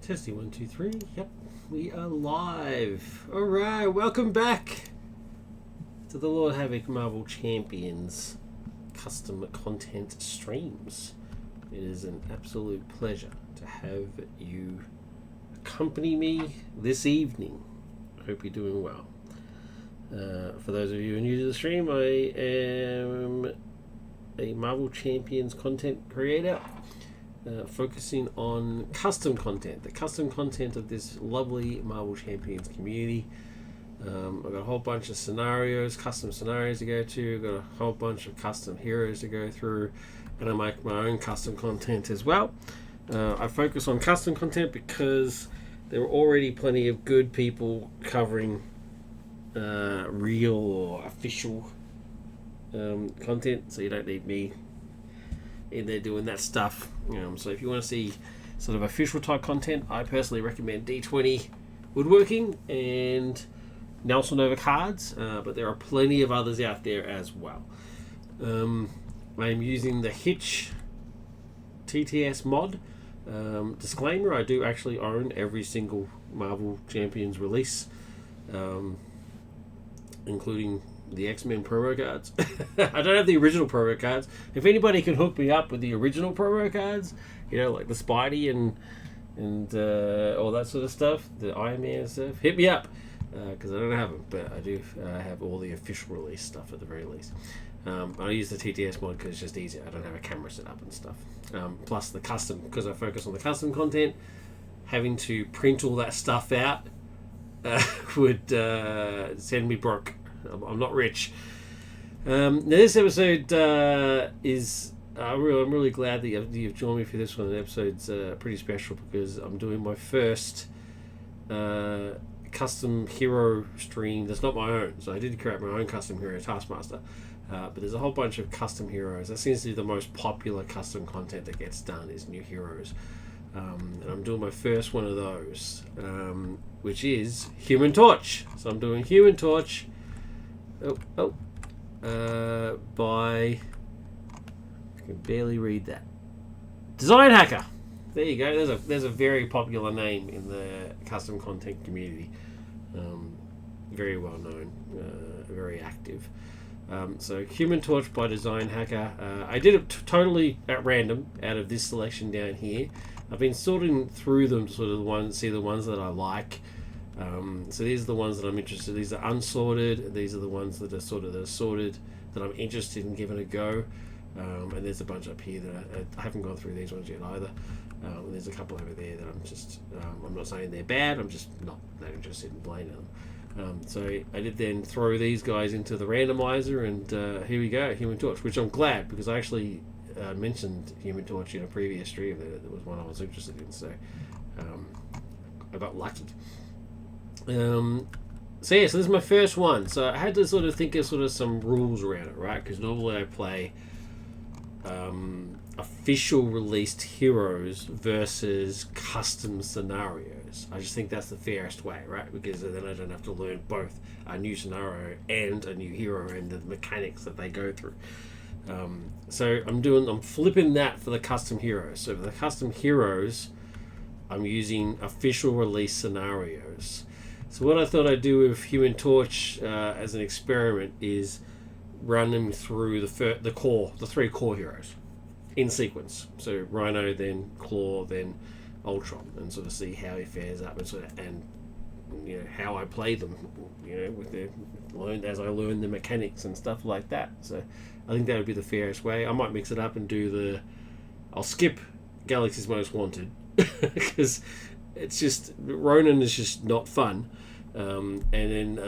Testing 1, 2, 3. Yep, we are live. All right, welcome back to the Lord Havoc Marvel Champions custom content streams. It is an absolute pleasure to have you accompany me this evening. I hope you're doing well. For those of you who are new to the stream, I am a Marvel Champions content creator. Focusing on custom content, the custom content of this lovely Marvel Champions community. I've got a whole bunch of scenarios, custom scenarios to go to. I've got a whole bunch of custom heroes to go through, and I make my own custom content as well. I focus on custom content because there are already plenty of good people covering real or official content, so you don't need me in there doing that stuff. So if you want to see sort of official type content, I personally recommend D20 Woodworking and Nelson Nova Cards, but there are plenty of others out there as well. I'm using the Hitch TTS mod. Disclaimer, I do actually own every single Marvel Champions release, including the X-Men promo cards. I don't have the original promo cards. If anybody can hook me up with the original promo cards, like the Spidey and all that sort of stuff, the Iron Man stuff, hit me up, because I don't have them, but I do have all the official release stuff at the very least. I use the TTS mod because it's just easier. I don't have a camera set up and stuff. Plus the custom, because I focus on the custom content, having to print all that stuff out would send me broke. I'm not rich. Now this episode is I'm really glad that you've joined me for this one. The episode's pretty special because I'm doing my first custom hero stream that's not my own. So I did create my own custom hero, Taskmaster, but there's a whole bunch of custom heroes. That seems to be the most popular custom content that gets done, is new heroes. And I'm doing my first one of those, which is Human Torch. So I'm doing Human Torch by, I can barely read that, Designhacker. There you go. There's a very popular name in the custom content community. Very well known, very active. So Human Torch by Designhacker. I did it totally at random out of this selection down here. I've been sorting through them to sort of see the ones that I like. So these are the ones that I'm interested in. These are unsorted. These are the ones that are sort of sorted that I'm interested in giving a go. And there's a bunch up here that I haven't gone through these ones yet either. There's a couple over there that I'm just, I'm not saying they're bad, I'm just not that interested in playing them. So I did then throw these guys into the randomizer, and here we go, Human Torch, which I'm glad, because I actually mentioned Human Torch in a previous stream. That was one I was interested in, so I got lucky. So this is my first one. So I had to sort of think of sort of some rules around it, right? Because normally I play official released heroes versus custom scenarios. I just think that's the fairest way, right? Because then I don't have to learn both a new scenario and a new hero and the mechanics that they go through. So I'm flipping that for the custom heroes. So for the custom heroes, I'm using official release scenarios. So what I thought I'd do with Human Torch as an experiment is run them through the three core heroes in sequence. So Rhino, then Claw, then Ultron, and sort of see how he fares up, and how I play them. As I learn the mechanics and stuff like that. So I think that would be the fairest way. I might mix it up and I'll skip Galaxy's Most Wanted because it's just Ronin is just not fun. And then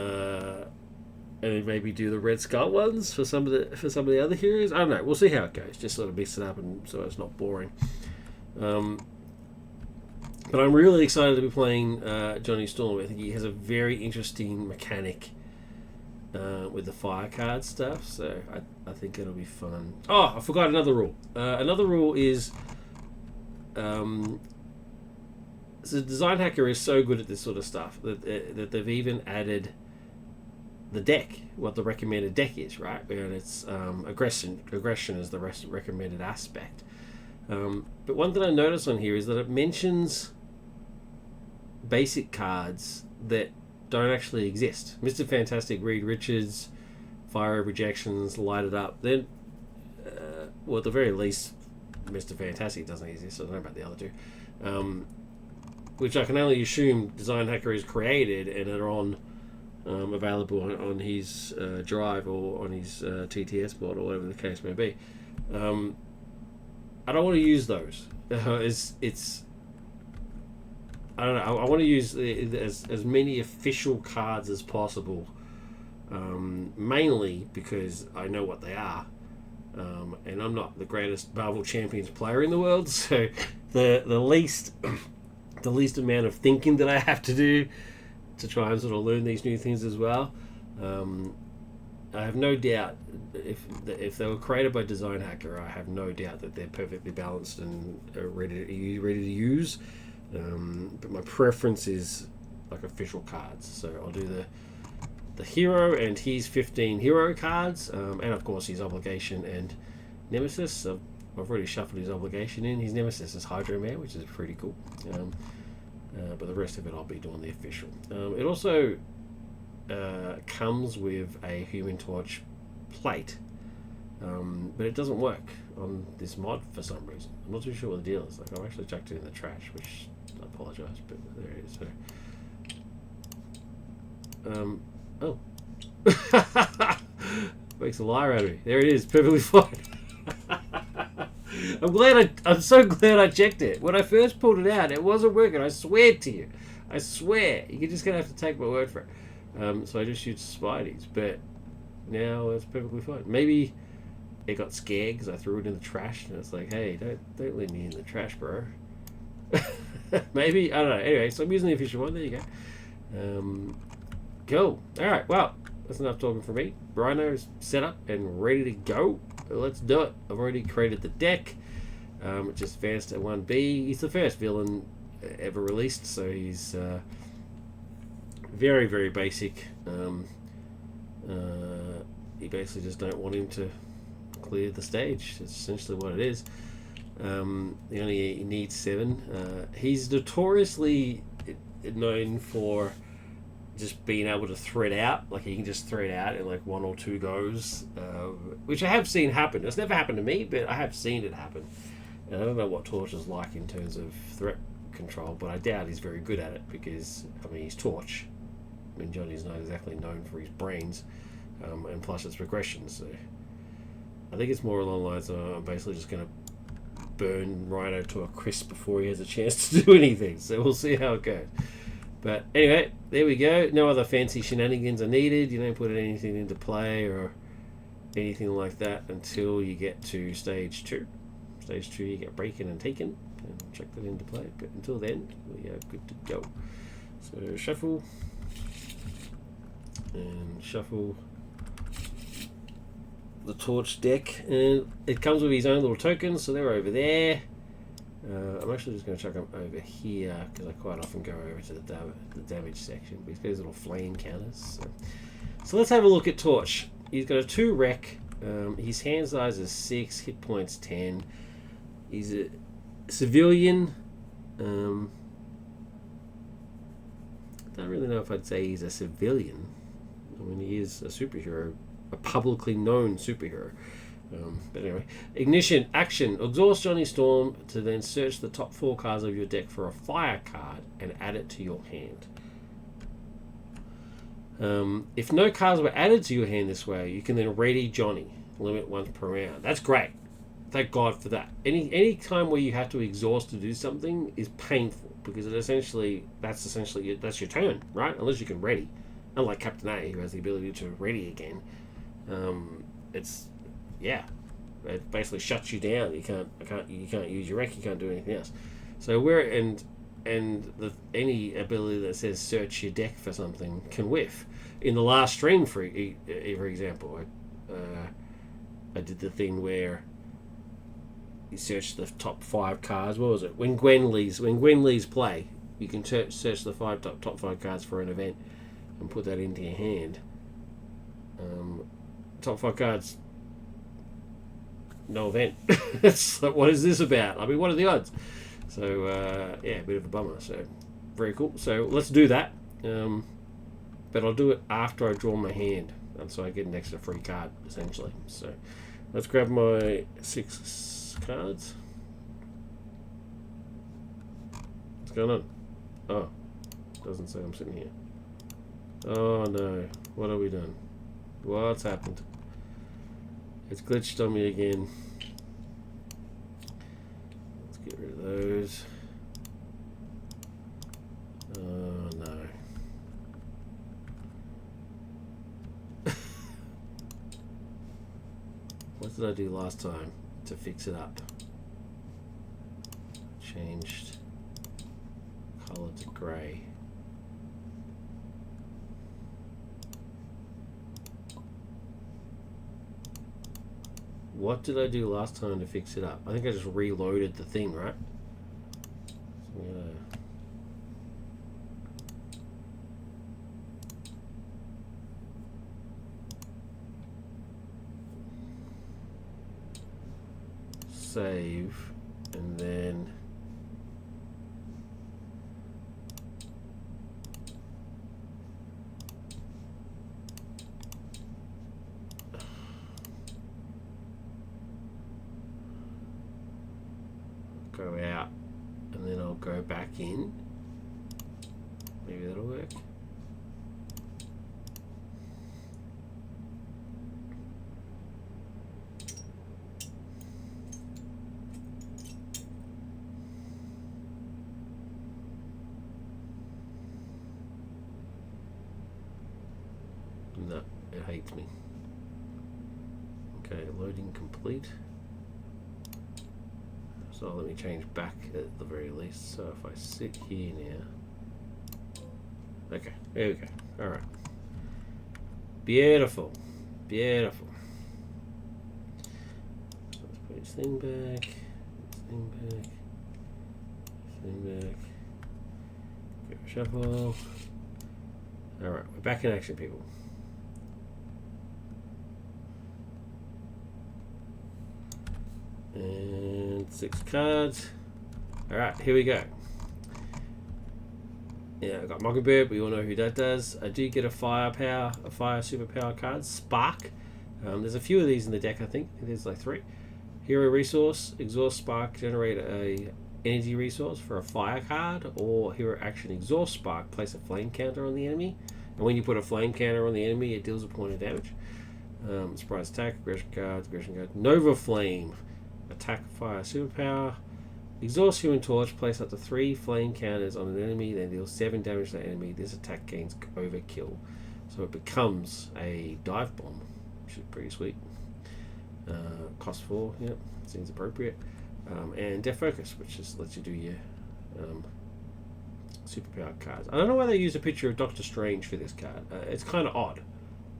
maybe do the Red Skull ones for some of the other heroes. I don't know. We'll see how it goes. Just sort of mix it up and so it's not boring. But I'm really excited to be playing Johnny Storm. I think he has a very interesting mechanic with the fire card stuff. So I think it'll be fun. Oh, I forgot another rule. Another rule is so Designhacker is so good at this sort of stuff that they've even added the deck, what the recommended deck is, right? And it's aggression is the recommended aspect. But one thing I noticed on here is that it mentions basic cards that don't actually exist. Mr. Fantastic, Reed Richards, Fire of Rejections, Light It Up. Then, well, at the very least, Mr. Fantastic doesn't exist. I don't know about the other two. Which I can only assume Designhacker has created and are on available on his drive or on his TTS board or whatever the case may be. I don't want to use those. It's I don't know. I want to use as many official cards as possible, mainly because I know what they are, and I'm not the greatest Marvel Champions player in the world, so the least amount of thinking that I have to do to try and sort of learn these new things as well. I have no doubt if they were created by Designhacker, I have no doubt that they're perfectly balanced and are ready to use. But my preference is like official cards, so I'll do the hero and his 15 hero cards, and of course his obligation and nemesis. I've already shuffled his obligation in. His nemesis is Hydro Man, which is pretty cool. But the rest of it I'll be doing the official. It also comes with a Human Torch plate, but it doesn't work on this mod for some reason. I'm not too sure what the deal is. Like, I've actually chucked it in the trash, which I apologise, but there it is. So, makes a liar out of me. There it is, perfectly fine. I'm so glad I checked it. When I first pulled it out, it wasn't working. I swear to you. I swear. You're just going to have to take my word for it. So I just used Spideys, but now it's perfectly fine. Maybe it got scared because I threw it in the trash, and it's like, hey, don't leave me in the trash, bro. Maybe, I don't know. Anyway, so I'm using the official one. There you go. Cool. All right. Well, that's enough talking for me. Rhino's set up and ready to go. Let's do it. I've already created the deck. Just advanced at 1B. He's the first villain ever released, so he's very, very basic. You basically just don't want him to clear the stage. That's essentially what it is. He needs 7. He's notoriously known for just being able to thread out. Like, he can just thread out in like 1 or 2 goes, which I have seen happen. It's never happened to me, but I have seen it happen. And I don't know what Torch is like in terms of threat control, but I doubt he's very good at it because, I mean, he's Torch. I mean, Johnny's not exactly known for his brains, and plus it's regression, so I think it's more along the lines of I'm basically just going to burn Rhino to a crisp before he has a chance to do anything, so we'll see how it goes. But anyway, there we go. No other fancy shenanigans are needed. You don't put anything into play or anything like that until you get to stage 2. Stage 2, you get breaking and taken, and check that into play. But until then, we are good to go. So shuffle and shuffle the Torch deck, and it comes with his own little tokens, so they're over there. I'm actually just going to chuck them over here because I quite often go over to the damage section. But he's got his little flame counters. So let's have a look at Torch. He's got a 2 rec. His hand size is 6, hit points 10. He's a civilian. I don't really know if I'd say he's a civilian. I mean, he is a superhero, a publicly known superhero. But anyway, ignition, action, exhaust Johnny Storm to then search the top 4 cards of your deck for a fire card and add it to your hand. If no cards were added to your hand this way, you can then ready Johnny, limit once per round. That's great. Thank God for that. Any time where you have to exhaust to do something is painful because that's your turn, right? Unless you can ready. Unlike Captain A, who has the ability to ready again. It basically shuts you down. You can't use your rec. You can't do anything else. So any ability that says search your deck for something can whiff. In the last stream, for example, I did the thing where you search the top 5 cards. What was it? When Gwen leaves play, you can search the top 5 cards for an event and put that into your hand. Top 5 cards, no event. It's like, what is this about? I mean, what are the odds? So, a bit of a bummer. So, very cool. So let's do that. But I'll do it after I draw my hand, and so I get an extra free card essentially. So let's grab my 6 cards. What's going on? Oh, doesn't say I'm sitting here. Oh no, what have we done? What's happened? It's glitched on me again. Let's get rid of those. Oh no. What did I do last time to fix it up? Changed color to grey. What did I do last time to fix it up? I think I just reloaded the thing, right? So I'm gonna... save, and then go out, and then I'll go back in. Maybe that'll work. No, it hates me. Okay, loading complete. So let me change back at the very least. So if I sit here now. Okay, there we go. Alright. Beautiful. Beautiful. Let's put this thing back. This thing back. This thing back. Go shuffle. Alright, we're back in action, people. And 6 cards. Alright, here we go. Yeah, I got Mockingbird. We all know who that does. I do get a fire superpower card, Spark. There's a few of these in the deck, I think. There's like 3. Hero resource, exhaust spark, generate a energy resource for a fire card, or hero action exhaust spark, place a flame counter on the enemy. And when you put a flame counter on the enemy, it deals a point of damage. Surprise attack, aggression card, Nova Flame, attack fire superpower. Exhaust human torch, place up to 3 flame counters on an enemy, then deal 7 damage to the enemy. This attack gains overkill. So it becomes a dive bomb, which is pretty sweet. Cost 4, yep, seems appropriate. And Death Focus, which just lets you do your superpower cards. I don't know why they use a picture of Doctor Strange for this card. It's kind of odd.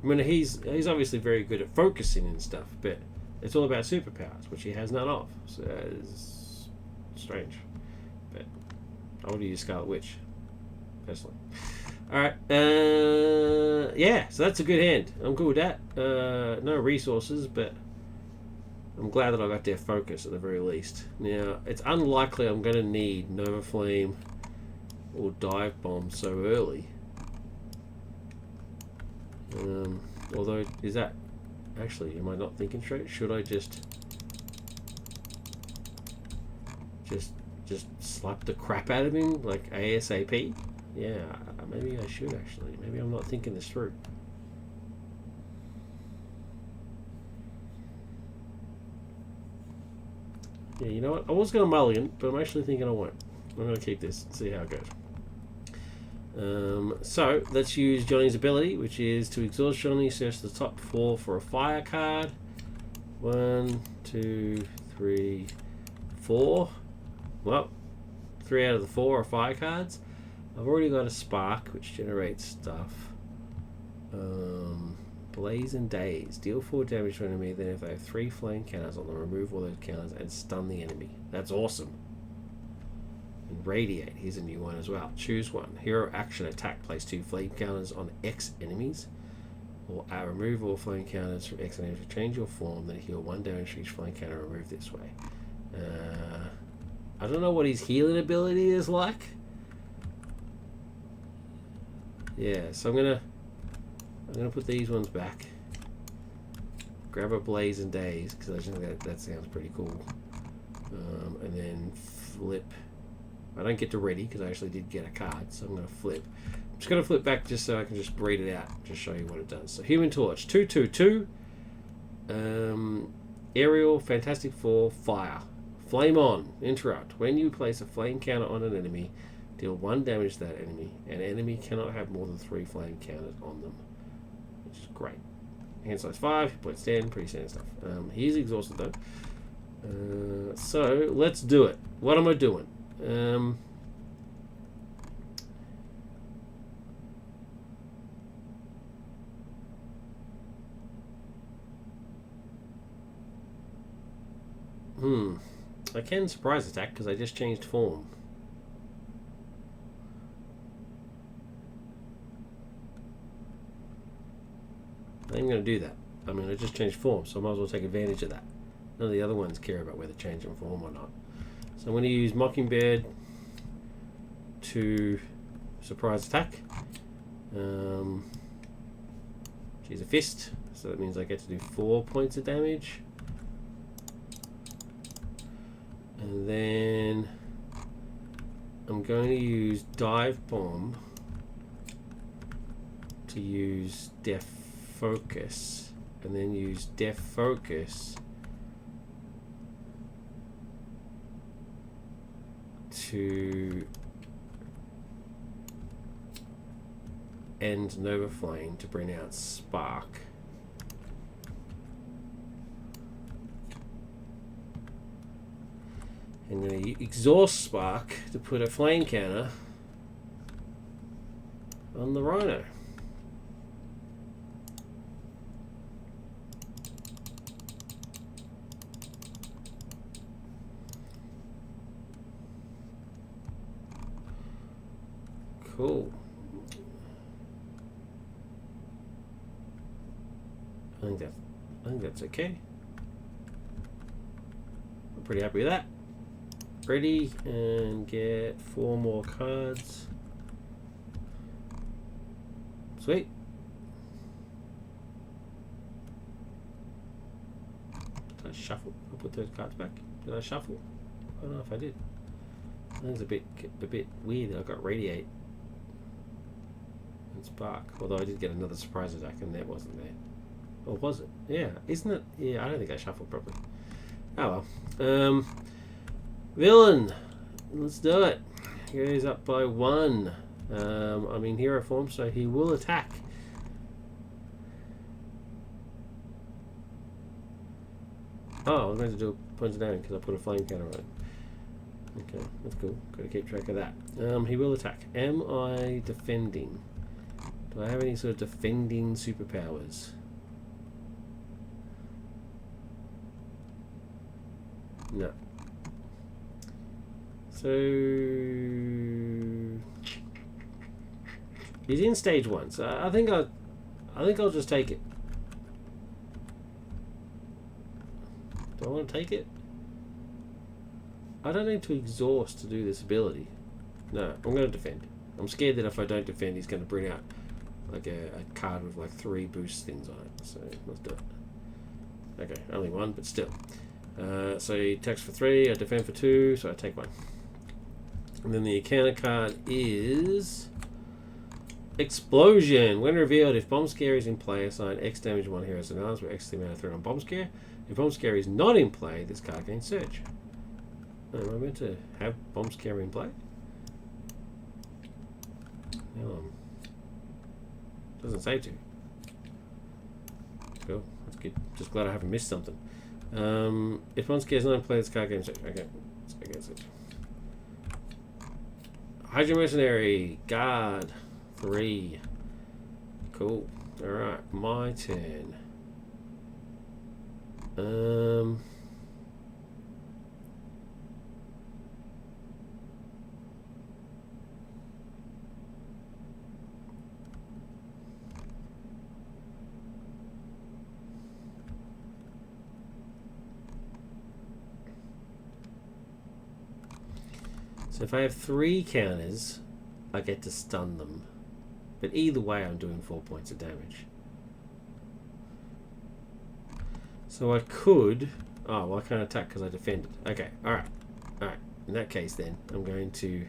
I mean, he's obviously very good at focusing and stuff, but it's all about superpowers, which he has none of. So it's strange. But I would use Scarlet Witch, personally. Alright, yeah, so that's a good hand. I'm good with that. No resources, but I'm glad that I got their focus at the very least. Now, it's unlikely I'm going to need Nova Flame or Dive Bomb so early. Although, is that... Actually, am I not thinking straight? Should I just slap the crap out of him, like ASAP? Yeah, maybe I should actually. Maybe I'm not thinking this through. Yeah, you know what? I was going to mulligan, but I'm actually thinking I won't. I'm going to keep this and see how it goes. So, let's use Johnny's ability, which is to exhaust Johnny, search the top 4 for a fire card. 1, 2, 3, 4. Well, 3 out of the 4 are fire cards. I've already got a spark, which generates stuff. Blaze and Daze. Deal 4 damage to an enemy, then if they have 3 flame counters on them, remove all those counters and stun the enemy. That's awesome. And Radiate, here's a new one as well. Choose one. Hero action attack. Place 2 flame counters on X enemies. Or remove all flame counters from X enemies. Change your form, then heal 1 damage for each flame counter removed this way. I don't know what his healing ability is like. Yeah, so I'm gonna put these ones back. Grab a Blaze and Daze because I just think that sounds pretty cool. And then flip. I don't get to ready because I actually did get a card, so I'm going to flip. I'm just going to flip back just so I can just read it out, just show you what it does. So Human Torch, 2/2/2. Aerial, Fantastic Four, Fire. Flame on, interrupt. When you place a flame counter on an enemy, deal 1 damage to that enemy. An enemy cannot have more than 3 flame counters on them, which is great. Hand size 5, hit points 10, pretty standard stuff. He's exhausted though. So let's do it. What am I doing? I can surprise attack because I just changed form. I'm going to do that. I mean, I just changed form, so I might as well take advantage of that. None of the other ones care about whether changing form or not. So I'm going to use Mockingbird to surprise attack. She's a fist, so that means I get to do 4 points of damage. And then I'm going to use Dive Bomb to use Def Focus, and then use Def Focus to end Nova Flame to bring out Spark. I'm going to exhaust Spark to put a flame counter on the Rhino. Cool. I think that's okay. I'm pretty happy with that. Ready, and get 4 more cards. Sweet. Did I shuffle? I'll put those cards back. Did I shuffle? I don't know if I did. I think it's a bit weird that I got Radiate and Spark. Although I did get another surprise attack and that wasn't there. Or was it? Yeah, isn't it? Yeah, I don't think I shuffled properly. Oh well. Villain, let's do it. He's up by 1. I'm in hero form, so he will attack. Oh, I was going to do a punch down because I put a flame counter on it. Okay, that's cool. Got to keep track of that. He will attack. Am I defending? Do I have any sort of defending superpowers? No. So he's in stage 1, so I think I'll just take it. Do I want to take it? I don't need to exhaust to do this ability. No, I'm going to defend. I'm scared that if I don't defend, he's going to bring out like a card with like 3 boost things on it. So let's do it. Okay, only 1, but still. So he attacks for 3, I defend for 2, so I take 1. And then the counter card is Explosion. When revealed, if Bomb Scare is in play, assign X damage to one hero's arms, where X is the amount of threat on Bomb Scare. If Bomb Scare is not in play, this card gains Surge. Am I meant to have Bomb Scare in play? No, doesn't say to. Cool, that's good. Just glad I haven't missed something. If Bomb Scare is not in play, this card gains Surge. Okay, let's go against it. Hydra Mercenary, guard, 3. Cool. Alright, my turn. So if I have 3 counters, I get to stun them. But either way, I'm doing 4 points of damage. So I could... Oh, well, I can't attack because I defended. Okay, alright. Alright, in that case then, I'm going to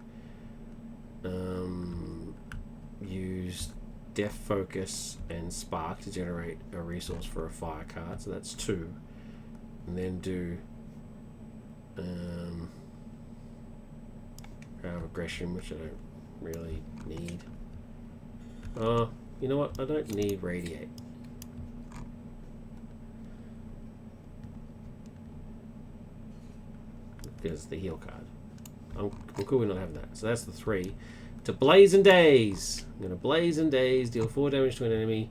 use Death Focus and Spark to generate a resource for a fire card. So that's 2. And then do Power of Aggression, which I don't really need. You know what? I don't need Radiate. Because the heal card. I'm cool with not having that. So that's the 3. To Blazing Daze. I'm going to Blazing Daze, deal 4 damage to an enemy,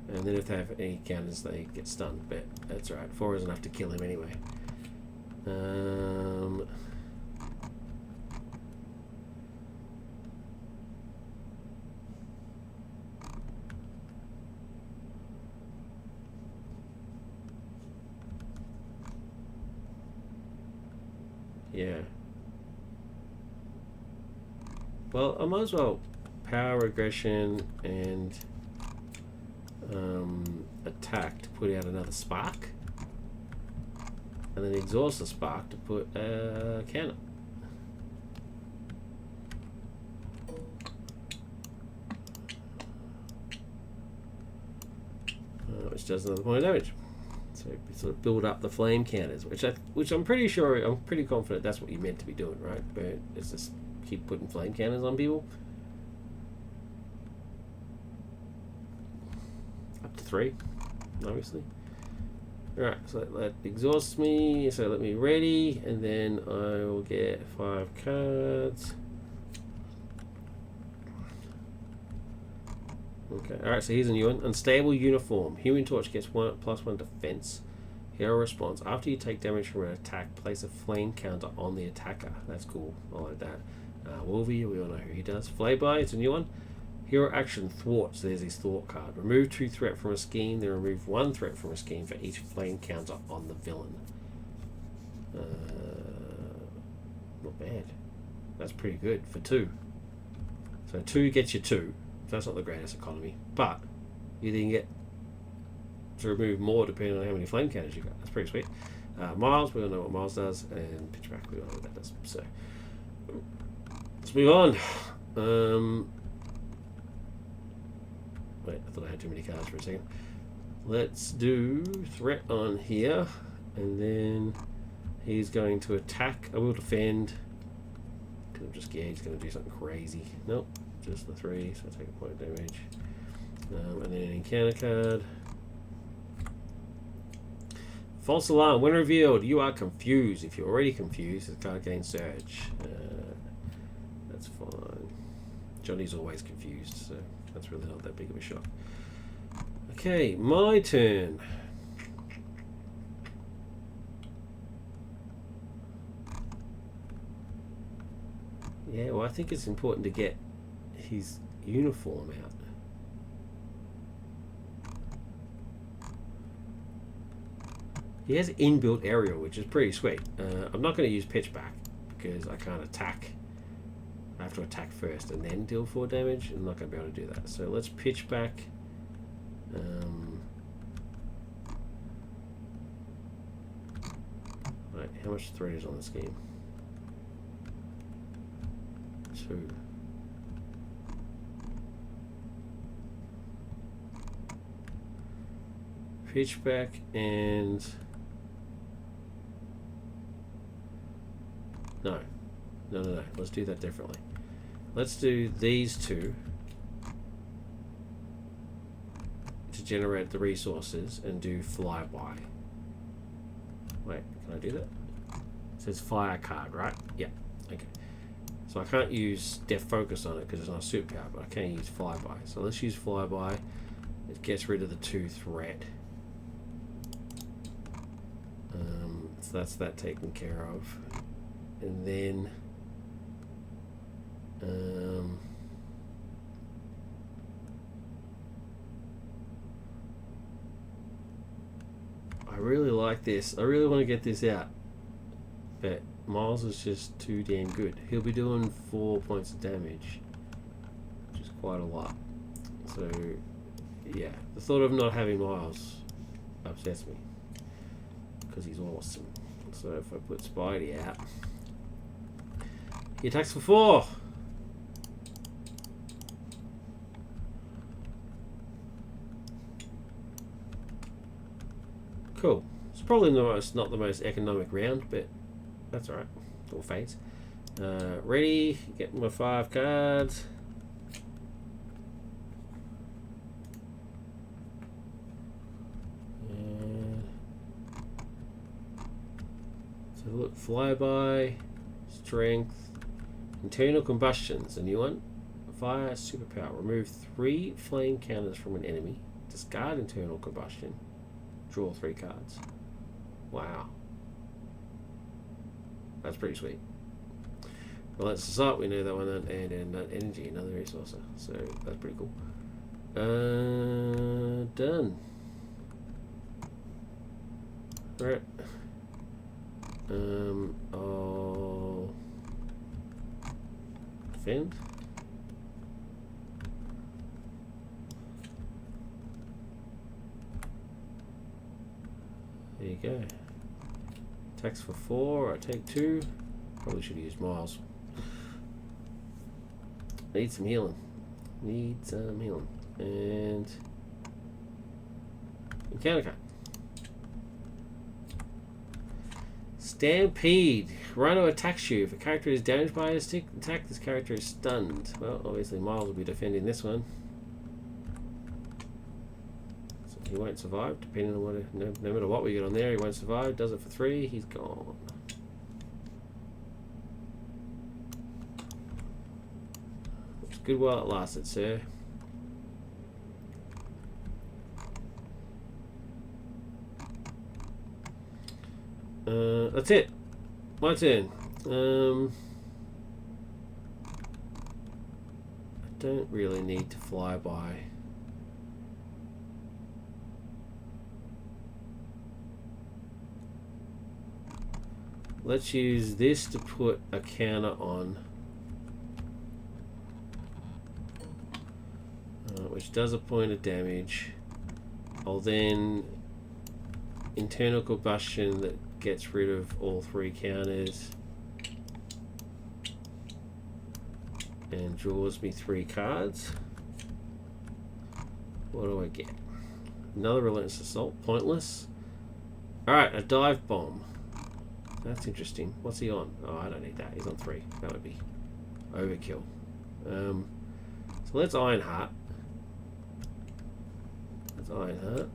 and then if they have any counters, they get stunned. But that's right. 4 is enough to kill him anyway. Yeah. Well, I might as well Power Aggression and attack to put out another Spark. And then exhaust the Spark to put a cannon. Which does another point of damage. So sort of build up the flame counters, which I'm pretty sure, I'm pretty confident that's what you're meant to be doing, right? But it's just keep putting flame counters on people. Up to 3, obviously. Alright, so that exhausts me, so let me ready, and then I will get 5 cards. Okay, alright, so here's a new one. Unstable Uniform. Human Torch gets +1 defense. Hero response. After you take damage from an attack, place a flame counter on the attacker. That's cool. I like that. Wolvie, we all know who he does. Flayby, it's a new one. Hero action Thwart. So there's his Thwart card. Remove 2 threat from a scheme, then remove 1 threat from a scheme for each flame counter on the villain. Not bad. That's pretty good for 2. So 2 gets you 2. So that's not the greatest economy, but you then get to remove more depending on how many flame counters you got. That's pretty sweet. Miles, we all know what Miles does, and Pitchback, we all know what that does. So let's move on. Wait, I thought I had too many cards for a second. Let's do threat on here, and then he's going to attack. I will defend. Because I'm just scared he's going to do something crazy. Nope, just the 3, so I take a point of damage. And then an encounter card. False alarm. When revealed, you are confused. If you're already confused, the card gains surge. That's fine. Johnny's always confused, so that's really not that big of a shock. Okay, my turn. Yeah, well, I think it's important to get his uniform out. He has inbuilt aerial, which is pretty sweet. I'm not going to use Pitchback because I can't attack. I have to attack first and then deal 4 damage. I'm not going to be able to do that. So let's Pitchback. Right, how much threat is on this game? 2. Pitchback and... No. Let's do that differently. Let's do these 2 to generate the resources and do flyby. Wait, can I do that? It says fire card, right? Yeah. Okay. So I can't use Death Focus on it because it's not a superpower, but I can use flyby. So let's use flyby. It gets rid of the 2 threat. So that's that taken care of. And then I really like this. I really want to get this out. But Miles is just too damn good. He'll be doing 4 points of damage, which is quite a lot. So, yeah, the thought of not having Miles upsets me because he's awesome. So if I put Spidey out, he attacks for 4. Cool. It's probably not the most economic round, but that's alright. Or phase. Ready. Get my 5 cards. So look, flyby, strength, internal combustion's a new one. Fire superpower. Remove 3 flame counters from an enemy. Discard internal combustion. Draw 3 cards. Wow. That's pretty sweet. Well, that's the site, we know that one, and energy, another resource. So that's pretty cool. Done. Right. I'll defend. There you go. Attacks for 4. I take 2. Probably should have used Miles. Need some healing. And encounter card. Stampede. Rhino attacks you. If a character is damaged by a attack, this character is stunned. Well, obviously Miles will be defending this one. So he won't survive, depending on what. No matter what we get on there, he won't survive. Does it for 3, he's gone. It's good while it lasted, sir. That's it. My turn. I don't really need to fly by. Let's use this to put a counter on, which does a point of damage. I'll then internal combustion that gets rid of all 3 counters and draws me 3 cards. What do I get? Another relentless assault, pointless. Alright, a dive bomb. That's interesting. What's he on? Oh, I don't need that. He's on 3. That would be overkill. So let's Ironheart. Let's Ironheart.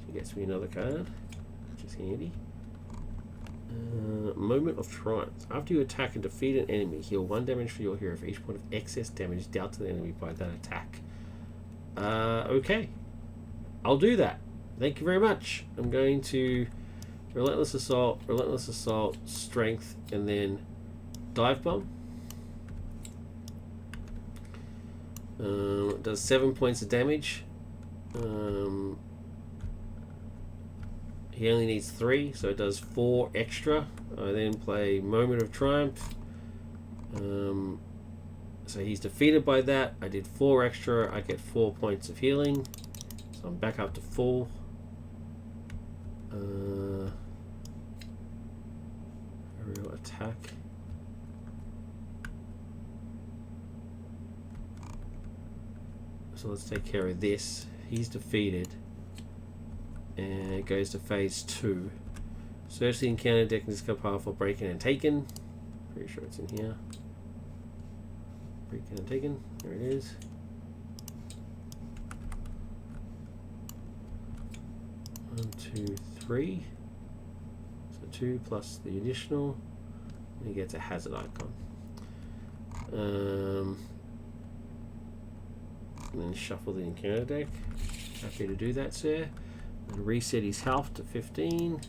She gets me another card, which is handy. Moment of Triumph. After you attack and defeat an enemy, heal 1 damage for your hero for each point of excess damage dealt to the enemy by that attack. Okay. I'll do that. Thank you very much. I'm going to Relentless Assault, Strength, and then Dive Bomb. It does 7 points of damage. He only needs 3, so it does 4 extra. I then play Moment of Triumph. So he's defeated by that. I did 4 extra. I get 4 points of healing. So I'm back up to full. Aerial attack. So let's take care of this. He's defeated. And it goes to phase 2. Search the encounter deck and discard powerful breaking and taken. Pretty sure it's in here. Breaking and taken. There it is. One, 2, 3. So 2 plus the additional. And he gets a hazard icon. And then shuffle the encounter deck. Happy to do that, sir. And reset his health to 15.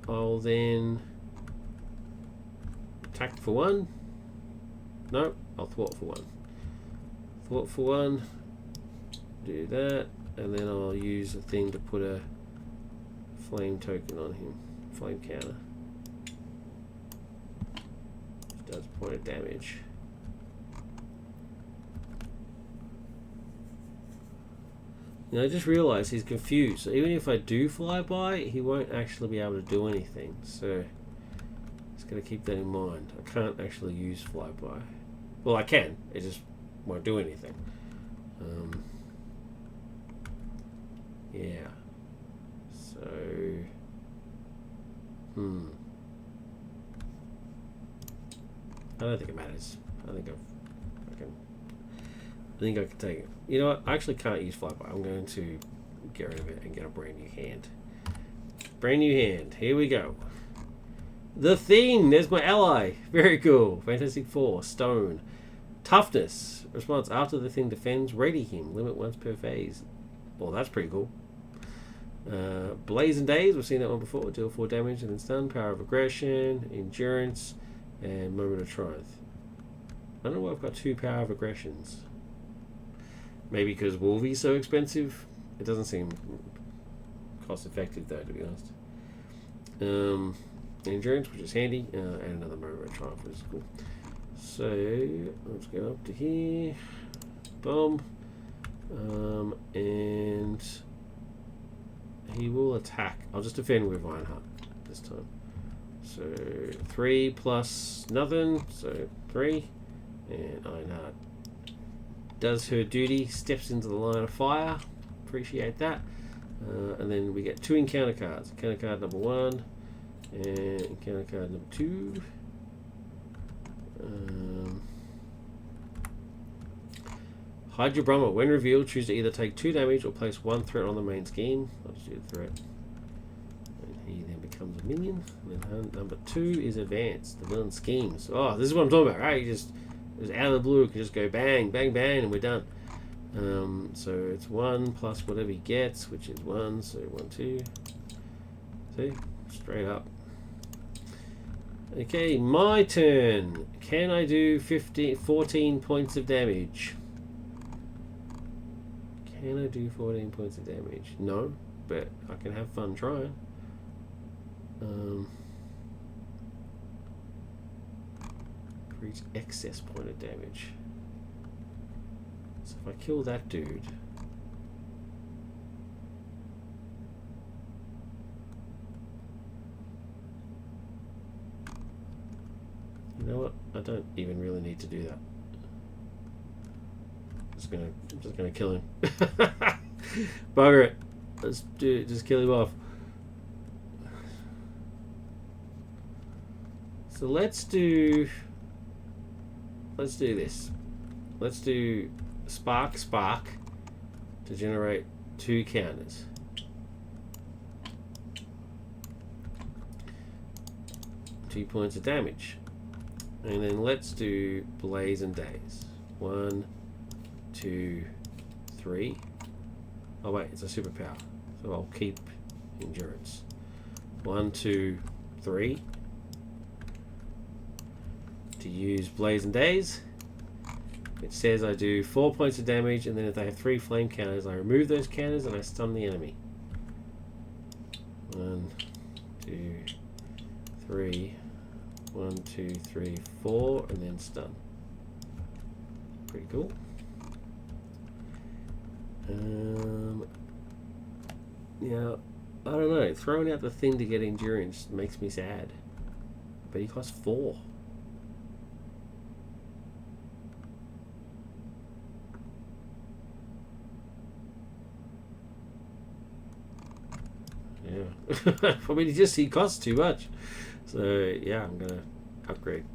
I'll then attack for 1. No, I'll thwart for 1. Thwart for 1. Do that, and then I'll use a thing to put a flame token on him. Flame counter. does point of damage. And I just realised he's confused. So even if I do fly by, he won't actually be able to do anything. So just got to keep that in mind. I can't actually use flyby. Well, I can. It just won't do anything. Yeah. So. I don't think it matters. I think I can take it. You know what? I actually can't use flyby. I'm going to get rid of it and get a brand new hand. Brand new hand. Here we go. The Thing. There's my ally. Very cool. Fantastic Four. Stone. Toughness. Response after the Thing defends. Ready him. Limit once per phase. Well, that's pretty cool. Blazing Days. We've seen that one before. Deal 4 damage and then stun. Power of Aggression. Endurance. And Moment of Triumph. I don't know why I've got 2 Power of Aggressions. Maybe because Wolvie's so expensive. It doesn't seem cost effective though, to be honest. Endurance, which is handy, and another Moment of Triumph, which is cool. So let's go up to here. Boom. And he will attack. I'll just defend with Ironheart this time. So 3 plus nothing, so 3. And Ironheart does her duty, steps into the line of fire. Appreciate that. And then we get 2 encounter cards. Encounter card number 1 and encounter card number 2. Hydra Brahma. When revealed, choose to either take 2 damage or place 1 threat on the main scheme. I'll just do the threat. And he then becomes a minion. And then number 2 is advanced. The villain schemes. Oh, this is what I'm talking about, right? You just out of the blue, can just go bang, bang, bang, and we're done. So it's 1 plus whatever he gets, which is 1. So 1, 2. See? Straight up. Okay, my turn. Can I do 14 points of damage? Can I do 14 points of damage? No, but I can have fun trying. For each excess point of damage. So if I kill that dude, you know what? I don't even really need to do that. I'm just gonna kill him. Bugger it. Let's do it. Just kill him off. So let's do this. Let's do spark to generate 2 counters. Two points of damage. And then let's do Blaze and Daze. 1, 2, 3. Oh wait, it's a superpower. So I'll keep endurance. 1, 2, 3. To use Blaze and Daze. It says I do 4 points of damage, and then if they have 3 flame counters, I remove those counters and I stun the enemy. 1, 2, 3. 1, 2, 3, 4, and then stun. Pretty cool. Yeah, I don't know. Throwing out the Thing to get endurance makes me sad. But he costs 4. Yeah. I mean, he costs too much. So, yeah, I'm gonna upgrade.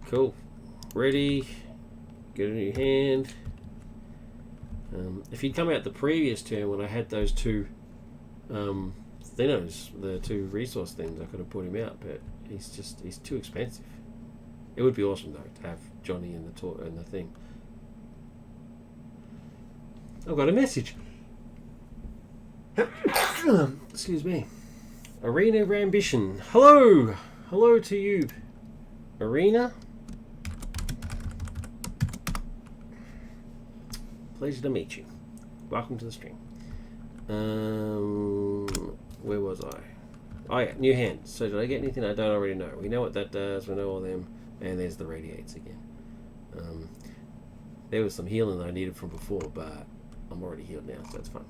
Cool. Ready. Get a new hand. If he'd come out the previous turn when I had those 2 Thinnos, the 2 resource things, I could have put him out, but he's too expensive. It would be awesome, though, to have Johnny and the thing. I've got a message. Excuse me. Arena of Ambition. Hello! Hello to you. Arena. Pleasure to meet you. Welcome to the stream. Where was I? Oh yeah, new hand. So did I get anything I don't already know? We know what that does. We know all them. And there's the radiates again. There was some healing that I needed from before, but I'm already healed now, so that's fine.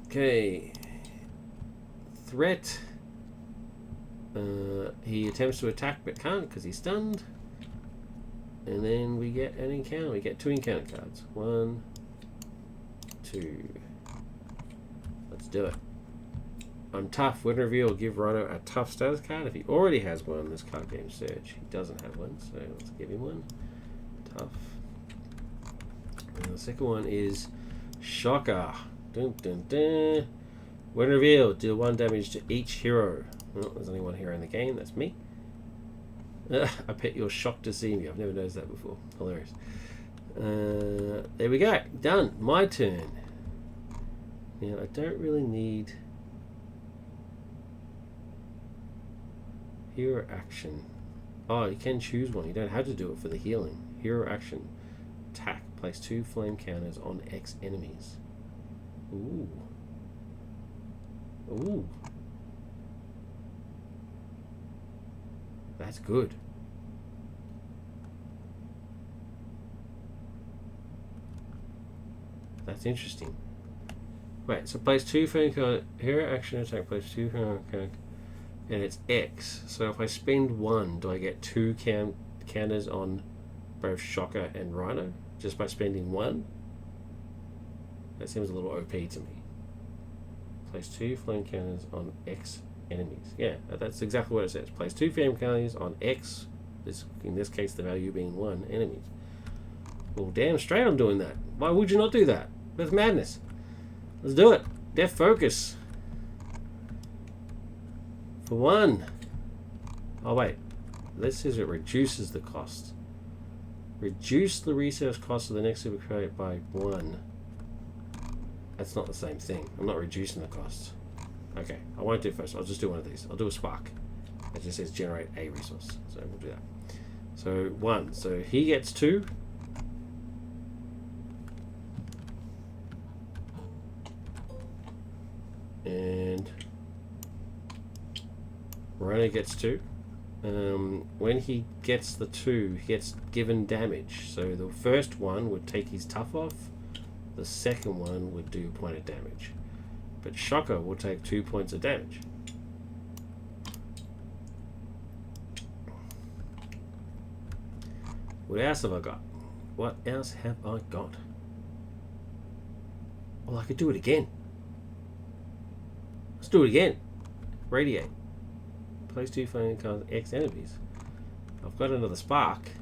Okay. Threat. He attempts to attack but can't because he's stunned. And then we get an encounter. We get 2 encounter cards. 1, 2. Let's do it. I'm tough. When reveal, give Rhino a tough status card. If he already has one, this card game search. He doesn't have one, so let's give him one. Tough. And the second one is Shocker. Dun, dun, dun. When revealed, deal 1 damage to each hero. Oh, there's only one hero in the game. That's me. I bet you're shocked to see me. I've never noticed that before. Hilarious. There we go. Done. My turn. Now, I don't really need hero action. Oh, you can choose one. You don't have to do it for the healing. Hero action. Attack. Place 2 flame counters on X enemies. Ooh. Ooh. That's good. That's interesting. Wait, so place 2 flame counters. Hero action attack. Place 2 flame counters. And it's X. So if I spend 1, do I get 2 counters on both Shocker and Rhino? Just by spending 1? That seems a little OP to me. Place 2 flame counters on X enemies. Yeah, that's exactly what it says. Place 2 flame counters on X, in this case the value being 1, enemies. Well, damn straight I'm doing that. Why would you not do that? That's madness. Let's do it. Death focus. For 1. Oh wait, this says it reduces the cost. Reduce the research cost of the next super credit by 1. That's not the same thing. I'm not reducing the cost. Okay, I won't do it first. I'll just do one of these. I'll do a spark. It just says generate a resource. So we'll do that. So 1. So he gets 2. And Rhino gets 2. When he gets the 2, he gets given damage. So the first one would take his tough off. The second one would do a point of damage. But Shocker will take 2 points of damage. What else have I got? What else have I got? Well, I could do it again. Let's do it again. Radiate. Place 2 flame cards X enemies. I've got another spark.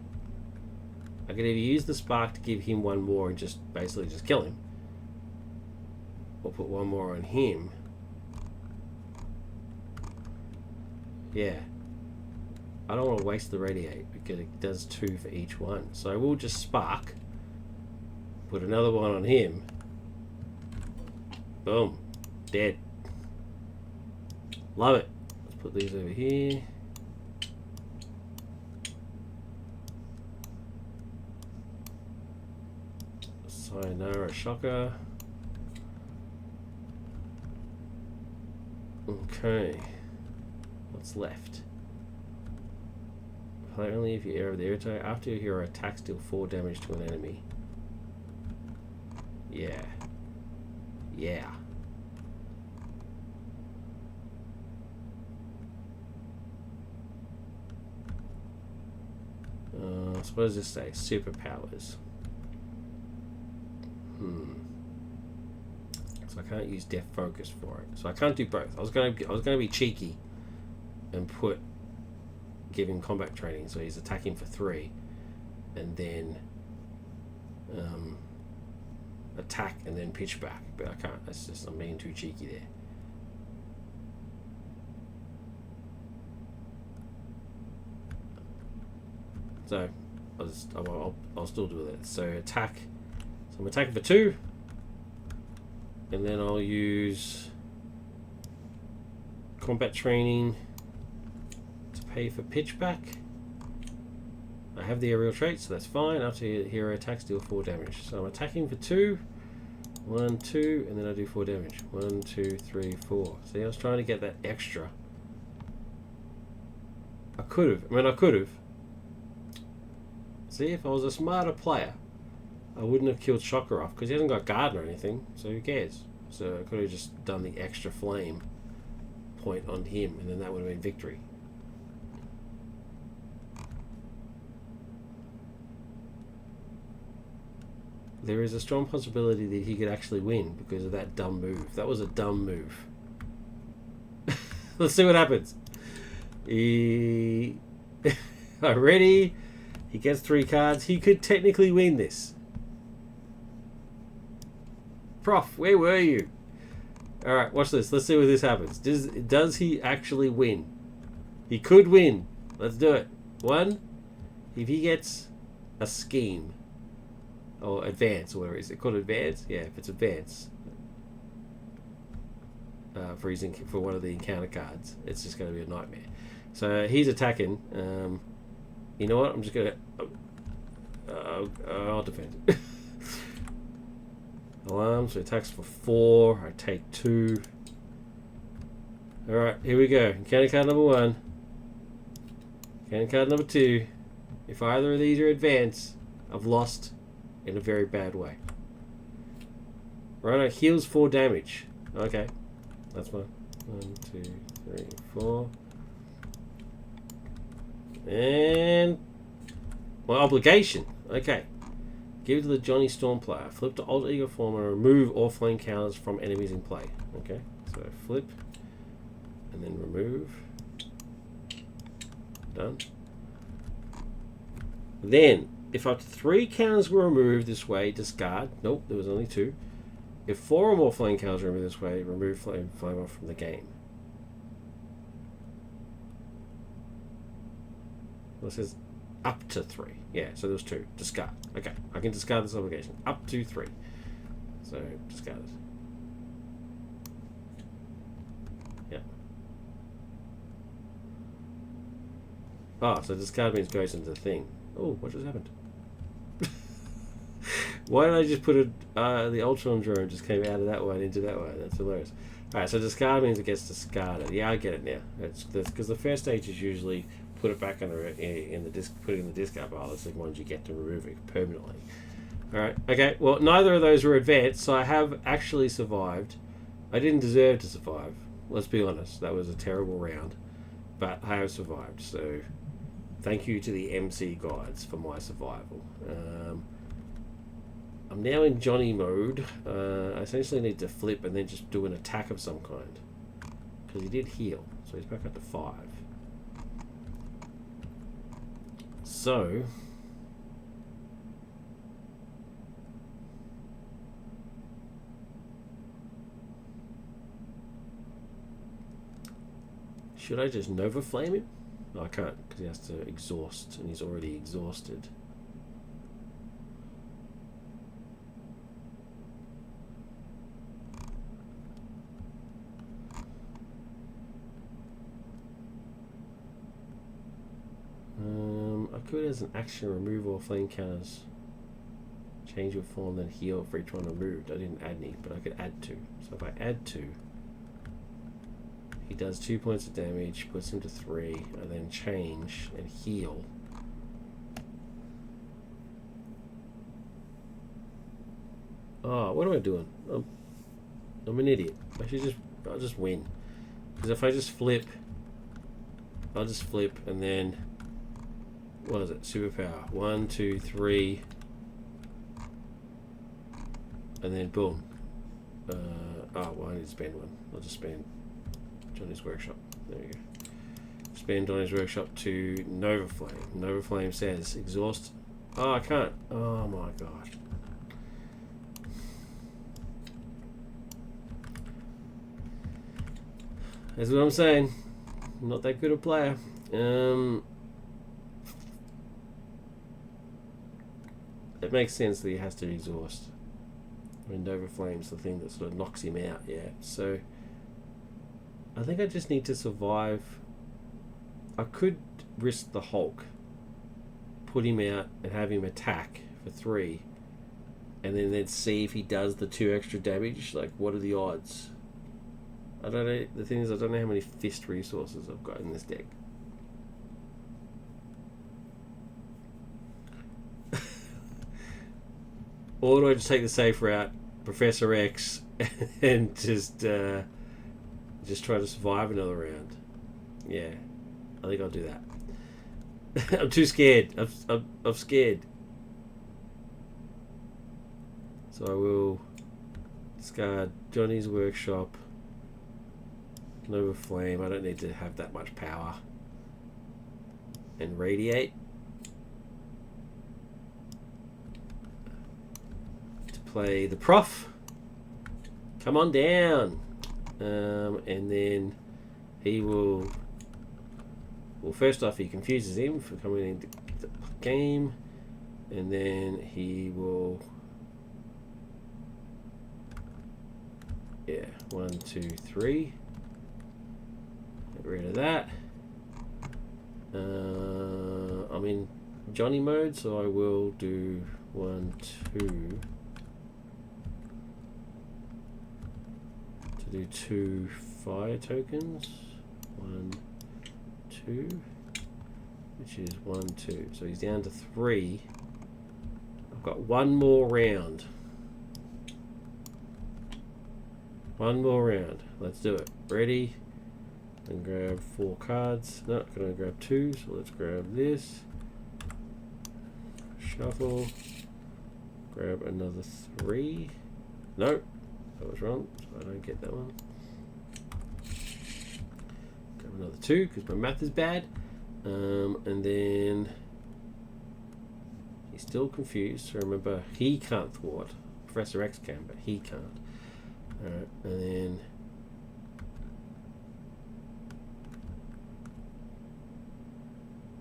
I could either use the spark to give him 1 more and just basically just kill him, or put 1 more on him. Yeah. I don't want to waste the radiate because it does 2 for each one. So I will just spark, put another one on him. Boom. Dead. Love it. Let's put these over here. Sayonara Shocker. Okay. What's left? Play only if you air of the air attack. After your hero attacks, deal 4 damage to an enemy. Yeah. Yeah. So what does this say? Superpowers. So I can't use Death Focus for it. So I can't do both. I was gonna be cheeky and give him combat training, so he's attacking for 3, and then attack and then pitch back. But I can't. That's just, I'm being too cheeky there. So I'll still do that. So attack. So I'm attacking for 2, and then I'll use combat training to pay for pitch back. I have the aerial trait, so that's fine. After your hero attacks, deal 4 damage. So I'm attacking for 2. 1, 2, and then I do 4 damage. 1, 2, 3, 4. See, I was trying to get that extra. I could have. I could have. See, if I was a smarter player, I wouldn't have killed Shocker off, because he hasn't got guard or anything, so who cares? So I could have just done the extra flame point on him, and then that would have been victory. There is a strong possibility that he could actually win because of that dumb move. That was a dumb move. Let's see what happens. Already, he gets 3 cards. He could technically win this. Prof, where were you? Alright, watch this. Let's see what this happens. Does he actually win? He could win. Let's do it. 1, if he gets a scheme. Or advance, or whatever. Is it called advance? Yeah, if it's advance. For one of the encounter cards, it's just going to be a nightmare. So he's attacking. You know what? I'm just going to... I'll defend. Alarm, so attacks for 4. I take 2. Alright, here we go. Encounter card number 1. Encounter card number 2. If either of these are advance, I've lost in a very bad way. Right, heals 4 damage. Okay, that's fine. 1, 2, 3, 4. And my obligation. Okay. Give it to the Johnny Storm player. Flip to Alter Ego form and remove all flame counters from enemies in play. Okay, so flip and then remove. Done. Then, if up to 3 counters were removed this way, discard. Nope, there was only 2. If 4 or more flame counters were removed this way, remove flame off from the game. Well, it says up to 3. Yeah, so there was 2. Discard. Okay, I can discard this obligation. Up to 3. So, discard it. Yeah. Oh, so discard means goes into the thing. Oh, what just happened? Why did I just put the Ultron drone just came out of that one into that one? That's hilarious. Alright, so discard means it gets discarded. Yeah, I get it now. It's because the first stage is usually put it back in the disc, put it in the discard pile. It's the ones you get to remove it permanently. Alright, okay. Well, neither of those were advanced, so I have actually survived. I didn't deserve to survive. Let's be honest. That was a terrible round, but I have survived. So, thank you to the MC guides for my survival. I'm now in Johnny mode. I essentially need to flip and then just do an attack of some kind. Because he did heal. So he's back up to 5. So... should I just Nova Flame him? No, I can't, because he has to exhaust, and he's already exhausted. I could, as an action, remove all flame counters. Change your form, then heal for each one removed. I didn't add any, but I could add 2. So if I add 2, he does 2 points of damage, puts him to 3, and then change and heal. Oh, what am I doing? I'm an idiot. I'll just win. Because if I just flip, I'll just flip and then, what is it? Superpower. 1, 2, 3, and then boom. Well, I need to spend one. I'll just spend Johnny's Workshop. There we go. Spend Johnny's Workshop to Nova Flame. Nova Flame says exhaust. Oh, I can't. Oh my god. That's what I'm saying. I'm not that good a player. It makes sense that he has to exhaust. When Nova Flame's the thing that sort of knocks him out, yeah. So I think I just need to survive. I could risk the Hulk, put him out and have him attack for 3 and then let's see if he does the 2 extra damage. Like, what are the odds? I don't know. The thing is, I don't know how many fist resources I've got in this deck. Or do I just take the safe route, Professor X, and just try to survive another round? Yeah, I think I'll do that. I'm too scared. I'm scared. So I will discard Johnny's Workshop. Nova Flame. I don't need to have that much power. And Radiate. Play the Prof. Come on down. And then he will... Well, first off, he confuses him for coming into the game. And then he will... Yeah, 1, 2, 3. Get rid of that. I'm in Johnny mode, so I will do 1, 2... to do 2 fire tokens. 1, 2, which is 1, 2. So he's down to 3. I've got one more round. One more round. Let's do it. Ready? And grab 4 cards. No, gonna grab 2. So let's grab this. Shuffle. Grab another 3. No, that was wrong. I don't get that one. Grab another 2 because my math is bad. And then he's still confused. So remember, he can't thwart. Professor X can, but he can't. Alright, and then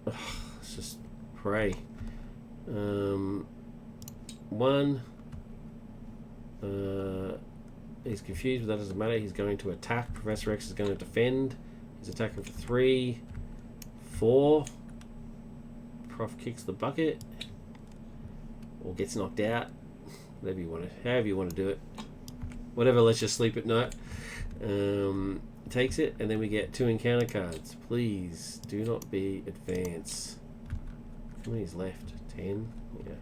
let's just pray. 1. He's confused, but that doesn't matter. He's going to attack. Professor X is going to defend. He's attacking for 3, 4. Prof kicks the bucket. Or gets knocked out. Whatever you want to, however you want to do it. Whatever lets you sleep at night. Takes it, and then we get 2 encounter cards. Please do not be advance. How many's left? 10? Yeah.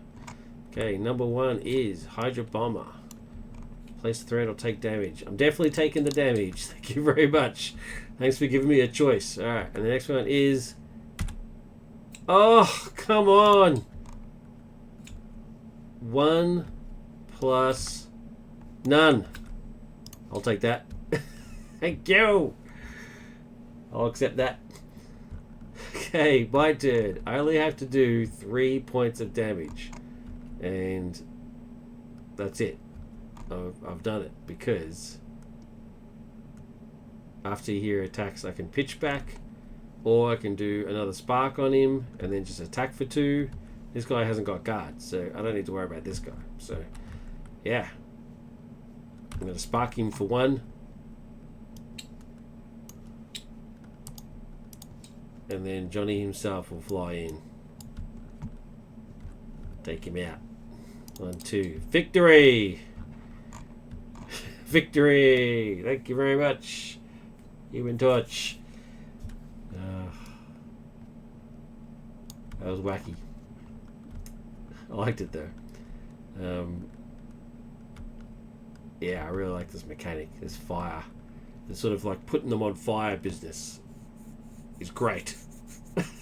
Okay, number 1 is Hydra Bomber. Place the threat or take damage. I'm definitely taking the damage. Thank you very much. Thanks for giving me a choice. Alright, and the next one is... Oh, come on! 1 plus none. I'll take that. Thank you! I'll accept that. Okay, my turn. I only have to do 3 points of damage. And that's it. I've done it because after he here attacks I can pitch back, or I can do another spark on him and then just attack for 2. This guy hasn't got guards, so I don't need to worry about this guy. So yeah, I'm going to spark him for 1, and then Johnny himself will fly in, take him out. 1, 2, victory! Victory! Thank you very much. Human Torch. That was wacky. I liked it though. Yeah, I really like this mechanic. This fire. This sort of like putting them on fire business is great.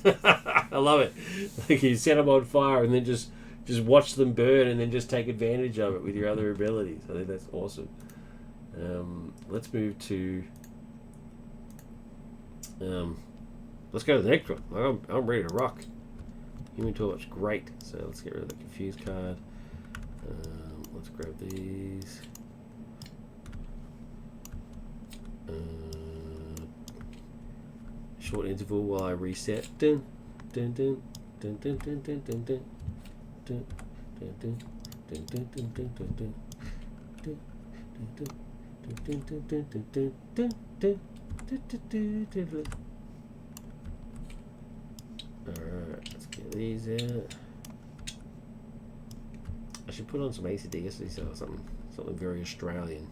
I love it. Like you set them on fire and then just watch them burn and then just take advantage of it with your other abilities. I think that's awesome. Let's move to let's go to the next one. I'm ready to rock. Human Torch, great. So let's get rid of the confused card. Let's grab these. Short interval while I reset. Dun, dun, dun, dun, dun, dun, dun, dun, dun. Dun, dun, dun, dun, dun, dun, dun, dun, dun. Dun, dun, dun. Alright, let's get these out. I should put on some ACDC or something very Australian.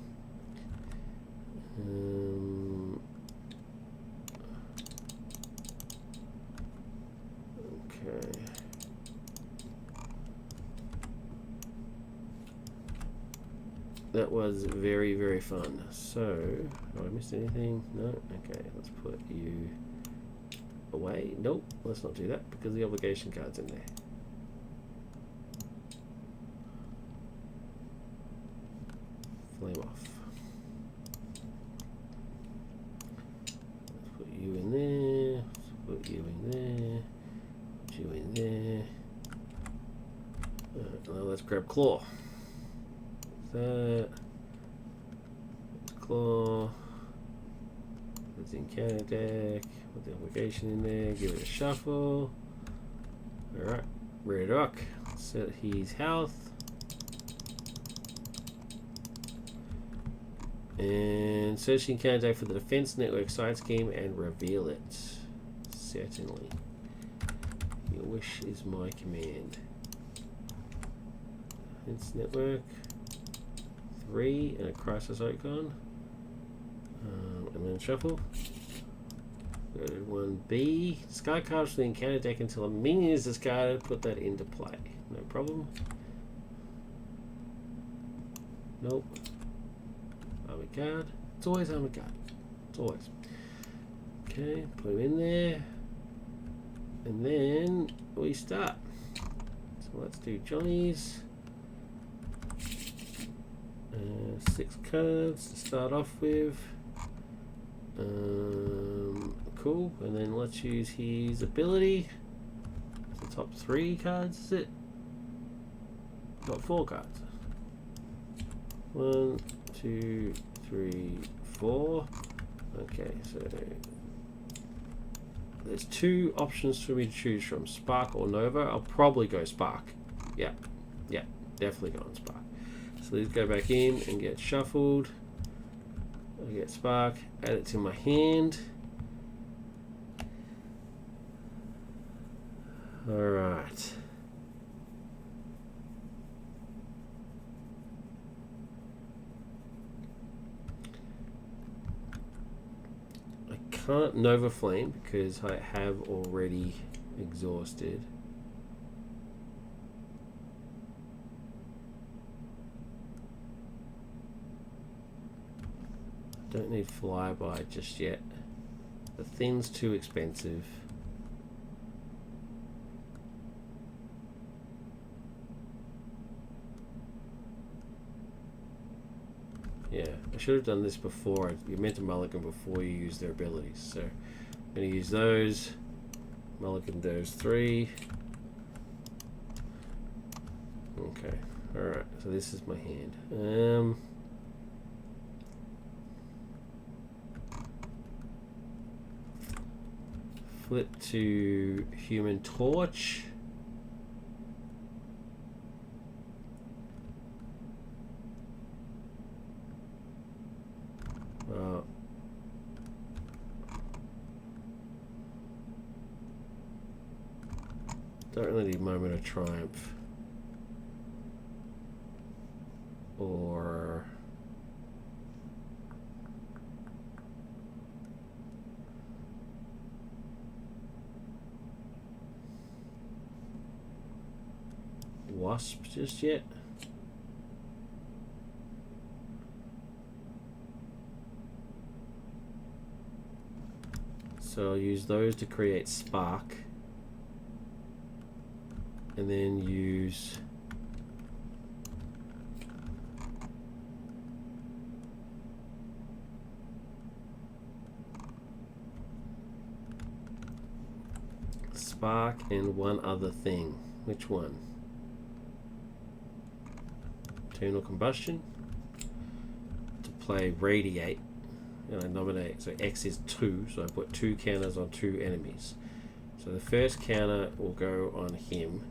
Okay. That was very, very fun. So, have I missed anything? No? Okay, let's put you away. Nope, let's not do that because the obligation card's in there. Flame off. Let's put you in there. Let's put you in there. Put you in there. Now let's grab claw. That. Claw. Put the encounter deck. Put the obligation in there. Give it a shuffle. Alright. Ready to rock. Set his health. And search the encounter deck for the defense network side scheme and reveal it. Certainly. Your wish is my command. Defense network. 3 and a crisis icon. And then shuffle. Go to 1B. Discard cards from the encounter deck until a minion is discarded. Put that into play. No problem. Nope. Army card. It's always army card. It's always. Okay, put him in there. And then we start. So let's do Johnny's. 6 cards to start off with. Cool. And then let's use his ability. The top 3 cards, is it? Got 4 cards. 1, 2, 3, 4. Okay, so there's 2 options for me to choose from: Spark or Nova. I'll probably go Spark. Yeah, definitely go on Spark. So these go back in and get shuffled. I get Spark, add it to my hand. Alright. I can't Nova Flame because I have already exhausted. Don't need Flyby just yet. The thing's too expensive. Yeah, I should have done this before. You meant to mulligan before you use their abilities. So I'm going to use those. Mulligan those 3. Okay, alright, so this is my hand. Flip to Human Torch. Don't really need Moment of Triumph. Or Wasp just yet. So I'll use those to create Spark, and then use Spark and one other thing. Which one? Internal Combustion to play Radiate, and I nominate, so X is 2, so I put 2 counters on 2 enemies. So the first counter will go on him.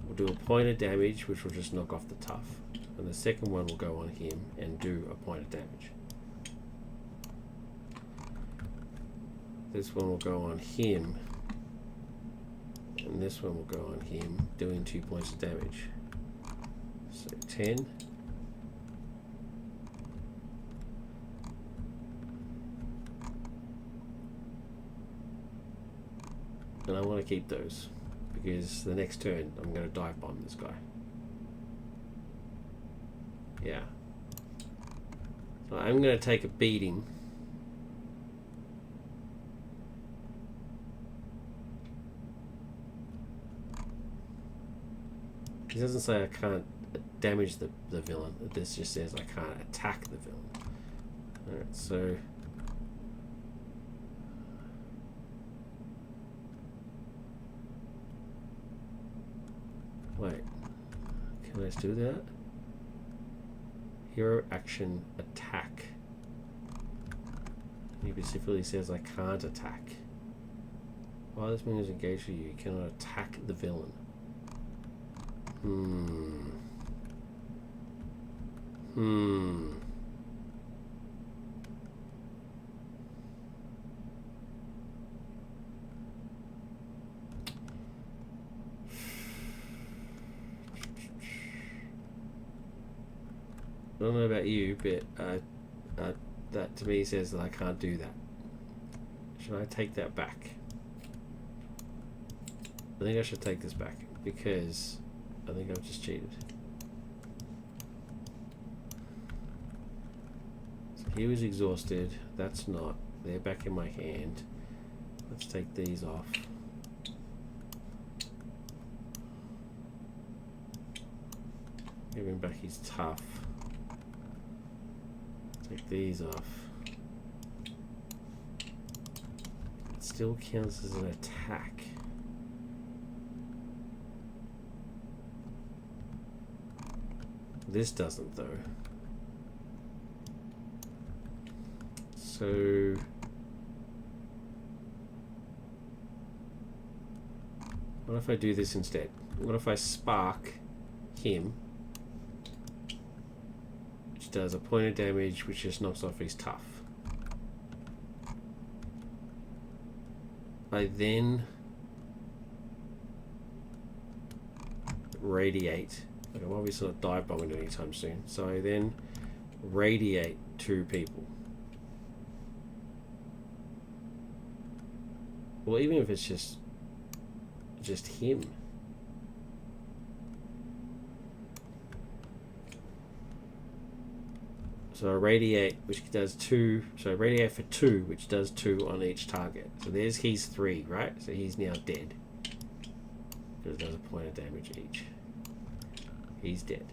We'll do a point of damage, which will just knock off the tough, and the second one will go on him and do a point of damage. This one will go on him, and this one will go on him, doing 2 points of damage. So 10. And I want to keep those because the next turn I'm going to dive bomb this guy. Yeah. So I'm going to take a beating. It doesn't say I can't damage the villain. This just says I can't attack the villain. Alright, so... Wait. Can I still do that? Hero action attack. He specifically says I can't attack. While this minion is engaged with you, you cannot attack the villain. I don't know about you, but that to me says that I can't do that. Should I take that back? I think I should take this back because I think I've just cheated. So he was exhausted. That's not. They're back in my hand. Let's take these off. Give him back his tough. Take these off. It still counts as an attack. This doesn't though. So what if I do this instead? What if I spark him, which does a point of damage, which just knocks off his tough. I then radiate. Like I'm obviously not dive bombing anytime soon, so I then radiate 2 people. Well, even if it's just him. So I radiate, which does 2. So I radiate for 2, which does 2 on each target. So there's he's 3, right? So he's now dead because it does a point of damage each. He's dead.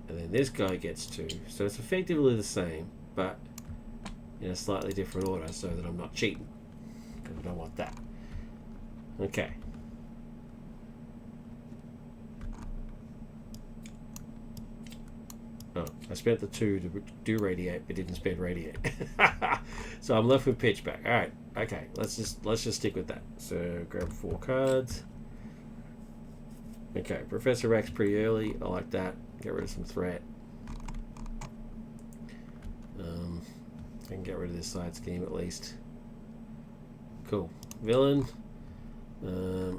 And then this guy gets 2. So it's effectively the same, but in a slightly different order so that I'm not cheating. Because I don't want that. Okay. Oh, I spent the 2 to do radiate, but didn't spend radiate. So I'm left with pitch back. Alright, okay, let's just stick with that. So grab 4 cards. Okay, Professor Rex pretty early. I like that. Get rid of some threat. I can get rid of this side scheme at least. Cool. Villain.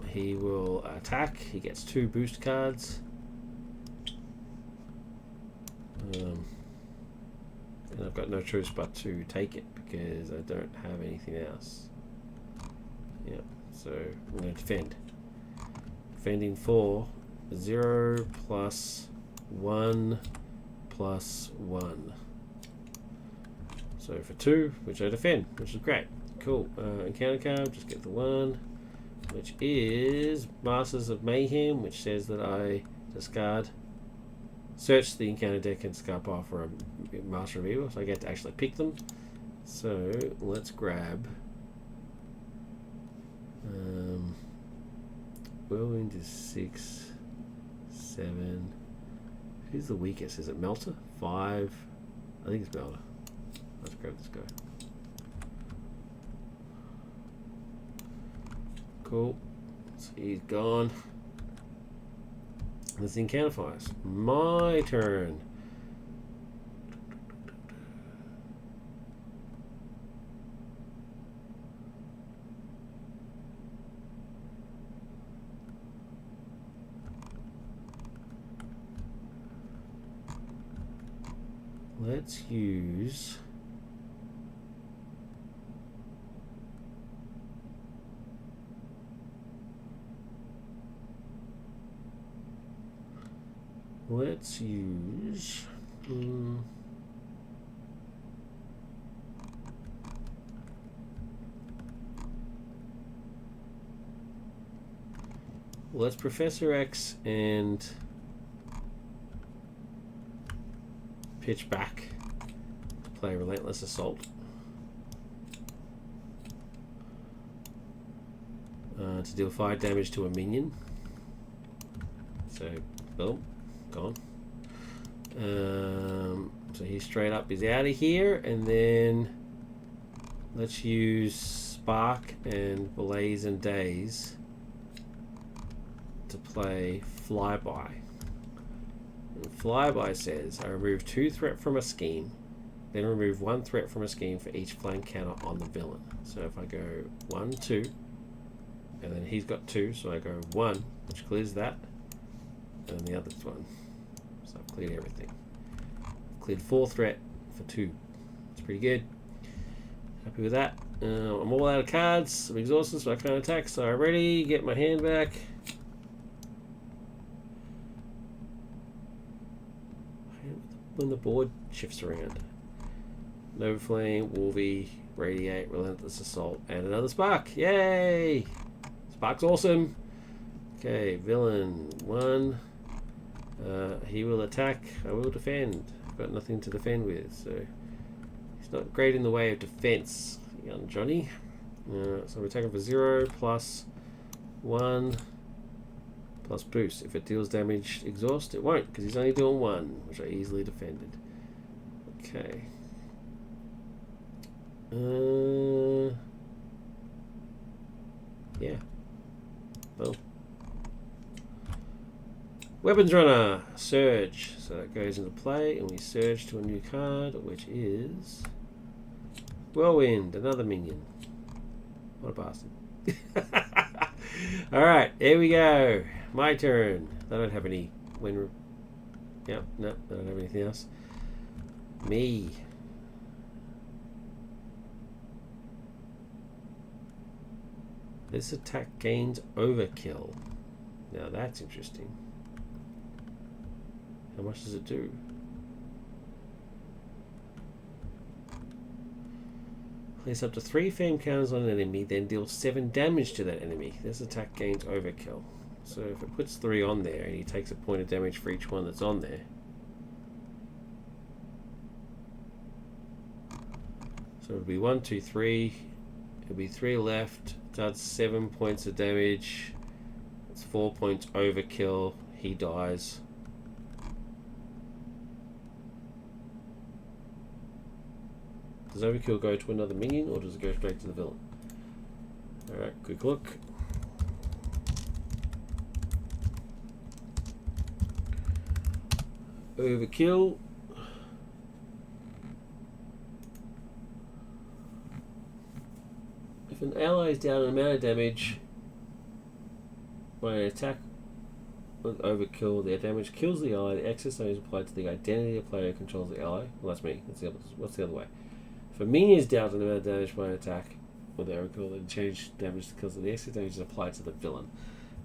He will attack. He gets 2 boost cards. And I've got no choice but to take it because I don't have anything else. Yeah, so I'm going to defend. Defending for 0 plus 1 plus 1. So for 2, which I defend, which is great. Cool. Encounter card, just get the 1, which is Masters of Mayhem, which says that I discard, search the encounter deck and discard power for a Master of Evil, so I get to actually pick them. So let's grab whirlwind is 6, 7. Who's the weakest? Is it Melter? 5. I think it's Melter. Let's grab this guy. Cool. So he's gone. Let's encounter fires. My turn. Let's use... Let's use... let's Professor X and pitch back to play Relentless Assault. To deal 5 damage to a minion. So, boom, gone. So he's straight up, he's out of here, and then let's use Spark and Blaze and Daze to play Flyby. And Flyby says, I remove 2 threat from a scheme, then remove 1 threat from a scheme for each flank counter on the villain. So if I go 1, 2, and then he's got 2, so I go 1, which clears that, and the other's 1. So I've cleared everything. I've cleared 4 threat for 2. It's pretty good. Happy with that. I'm all out of cards. I'm exhausted, so I can't attack. So I'm ready. Get my hand back. When the board shifts around. Nova Flame, Wolvie, Radiate, Relentless Assault, and another Spark. Yay! Spark's awesome. Okay, villain 1. He will attack. I will defend. I've got nothing to defend with, so he's not great in the way of defense, young Johnny. So we attack him for 0 plus 1 plus boost. If it deals damage, exhaust, it won't, because he's only doing 1, which I easily defended. Okay. Yeah. Well. Weapons Runner, Surge. So that goes into play, and we surge to a new card, which is Whirlwind, another minion. What a bastard. Alright, here we go. My turn. I don't have any win. Yep, no, I don't have anything else. Me. This attack gains overkill. Now that's interesting. How much does it do? Place up to 3 fame counters on an enemy, then deal 7 damage to that enemy. This attack gains overkill. So if it puts 3 on there and he takes a point of damage for each one that's on there. So it'll be 1, 2, 3. It'll be 3 left. Does 7 points of damage. It's 4 points overkill. He dies. Does overkill go to another minion, or does it go straight to the villain? Alright, quick look. Overkill. If an ally is down an amount of damage by an attack with overkill, their damage kills the ally. The excess damage is applied to the identity of player who controls the ally. Well, that's me. That's the other. What's the other way? If a minion is dealt an amount of damage by an attack with overkill, then change damage because the excess damage is applied to the villain.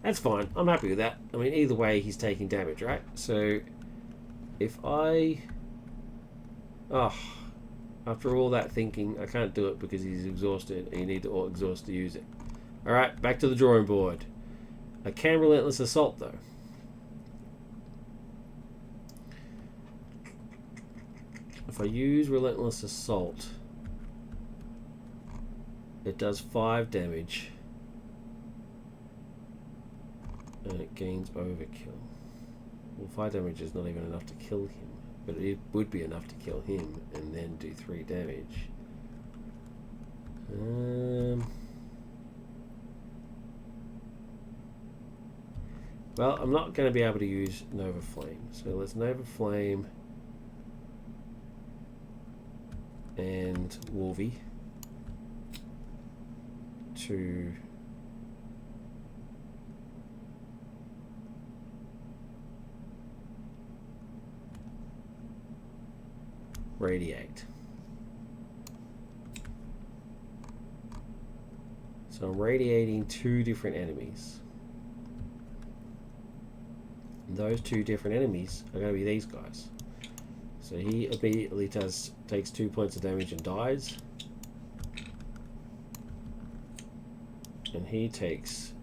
That's fine. I'm happy with that. I mean, either way, he's taking damage, right? So, if I... Oh, after all that thinking, I can't do it because he's exhausted, and you need to exhaust to use it. Alright, back to the drawing board. I can Relentless Assault, though. If I use Relentless Assault, it does 5 damage. And it gains overkill. Well, 5 damage is not even enough to kill him. But it would be enough to kill him and then do 3 damage. Well, I'm not going to be able to use Nova Flame. So let's Nova Flame and Wolvie to radiate. So I'm radiating 2 different enemies. And those 2 different enemies are going to be these guys. So he immediately takes 2 points of damage and dies. And he takes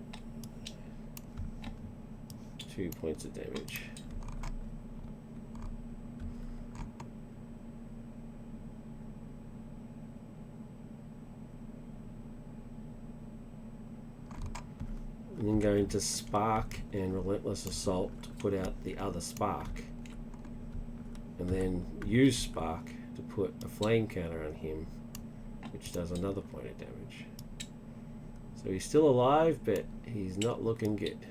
2 points of damage. And then go into Spark and Relentless Assault to put out the other Spark. And then use Spark to put a Flame counter on him, which does another point of damage. So he's still alive, but he's not looking good.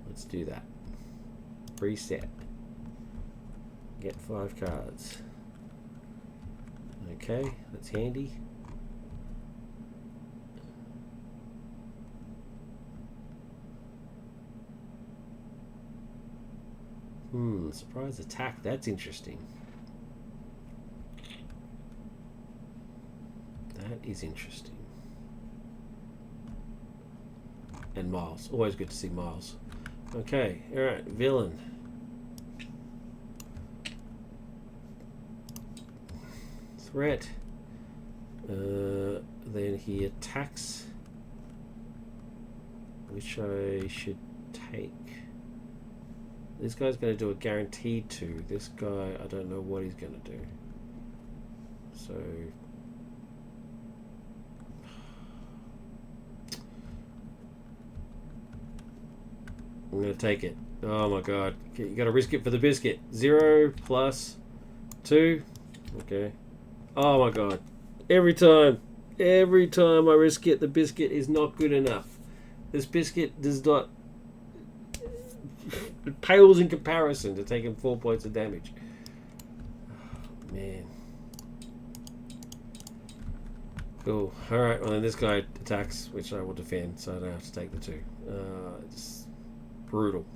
Let's do that. Reset. Get 5 cards. Okay, that's handy. Surprise attack. That's interesting. That is interesting. And Miles. Always good to see Miles. Okay, alright, villain. Threat. Then he attacks, which I should take. This guy's going to do a guaranteed 2. This guy, I don't know what he's going to do. So I'm going to take it. Oh my god. Okay, you got to risk it for the biscuit. 0 plus 2. Okay. Oh my god. Every time I risk it, the biscuit is not good enough. This biscuit does not... It pales in comparison to taking 4 points of damage. Oh, man. Cool. Alright, well then this guy attacks, which I will defend, so I don't have to take the 2. It's brutal.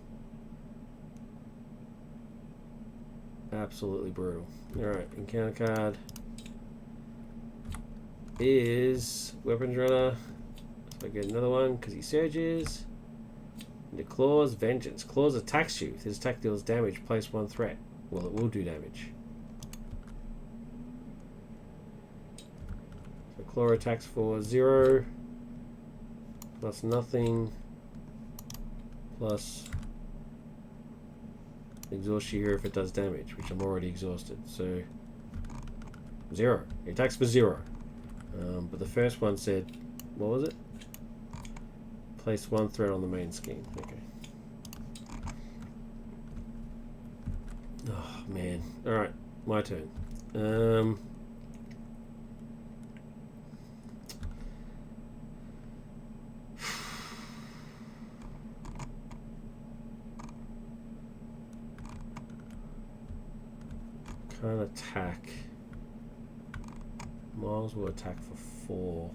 Absolutely brutal. Alright, encounter card is Weapons Runner. So I get another one because he surges. The Claw's Vengeance. Claws attacks you. If his attack deals damage, place 1 threat. Well, it will do damage. So Claw attacks for 0 plus nothing plus exhaust you here if it does damage, which I'm already exhausted. So 0. He attacks for 0. But the first one said, what was it? Place 1 threat on the main scheme. Okay. Oh man. Alright, my turn. Can't attack. Miles will attack for 4.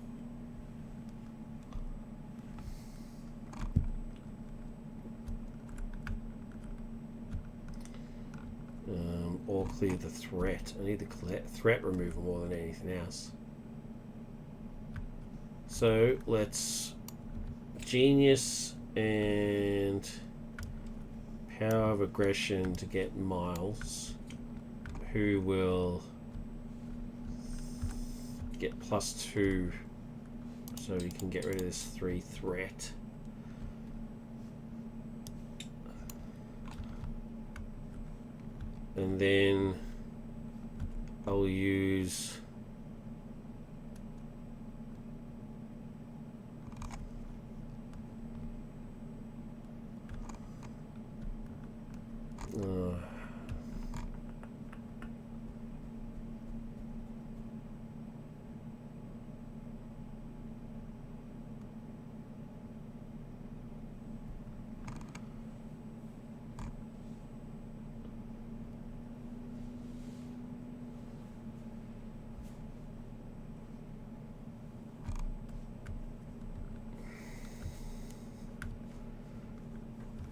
Or clear the threat. I need the threat removal more than anything else. So let's Genius and Power of Aggression to get Miles, who will get +2, so we can get rid of this 3 threat. And then I'll use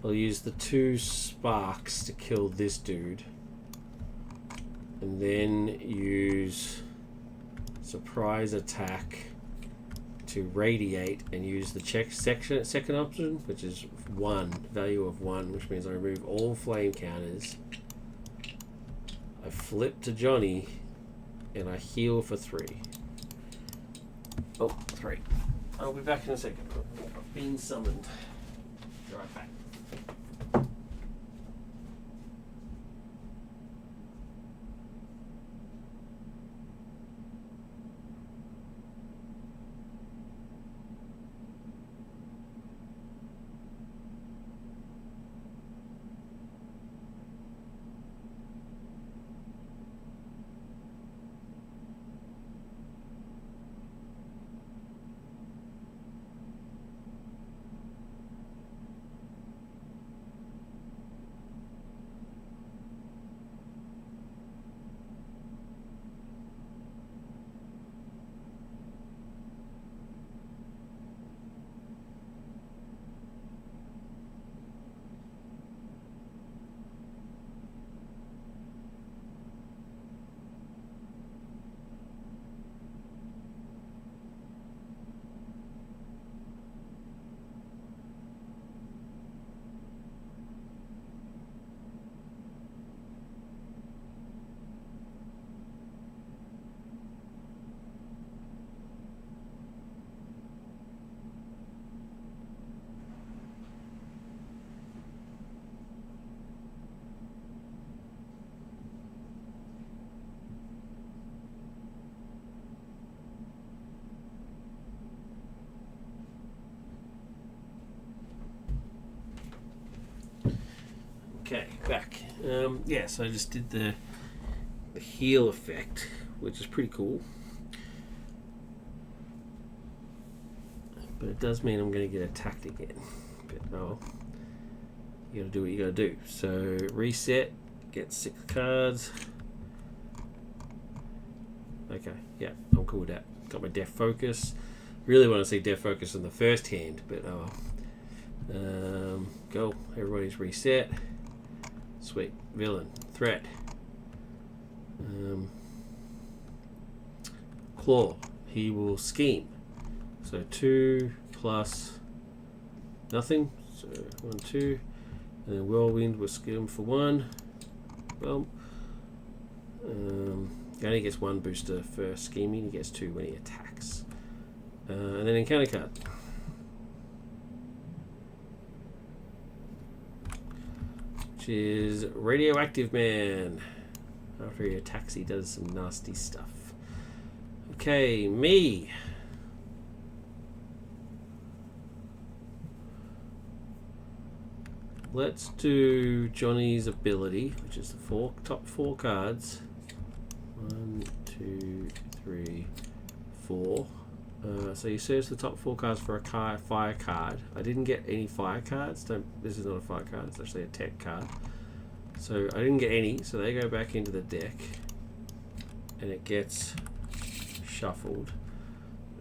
I'll use the 2 sparks to kill this dude. And then use surprise attack to radiate and use the second option, which is 1, value of 1, which means I remove all flame counters. I flip to Johnny and I heal for 3. Oh, 3. I'll be back in a second. I've been summoned. Be right back. Okay, back. Yeah, so I just did the heal effect, which is pretty cool. But it does mean I'm going to get attacked again. But oh, you got to do what you got to do. So reset, get 6 cards. Okay, yeah, I'm cool with that. Got my Death Focus. Really want to see Death Focus in the first hand, but oh. Go, everybody's reset. Sweet. Villain. Threat. Claw. He will scheme. So 2 plus nothing. So 1, 2. And then Whirlwind will scheme for 1. Well, he only gets 1 booster for scheming. He gets 2 when he attacks. And then encounter card. Which is Radioactive Man. After he attacks, he does some nasty stuff. Okay, me. Let's do Johnny's ability, which is the top 4 cards. 1, 2, 3, 4. So you search the top 4 cards for a fire card. I didn't get any fire cards. This is not a fire card. It's actually a tech card. So I didn't get any. So they go back into the deck, and it gets shuffled.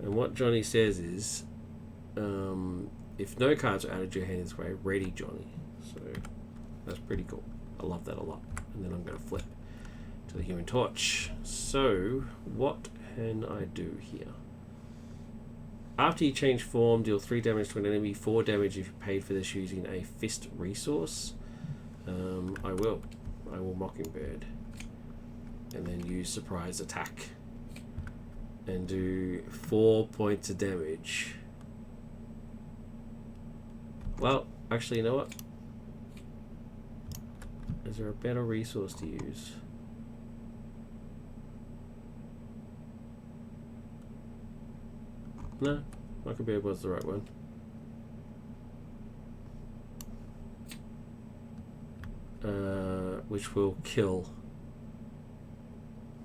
And what Johnny says is, if no cards are added to your hand this way, ready Johnny. So that's pretty cool. I love that a lot. And then I'm going to flip to the Human Torch. So what can I do here? After you change form, deal 3 damage to an enemy, 4 damage if you paid for this using a fist resource. I will Mockingbird. And then use surprise attack. And do 4 points of damage. Well, actually, you know what? Is there a better resource to use? No, Mockingbird was the right one. Which will kill.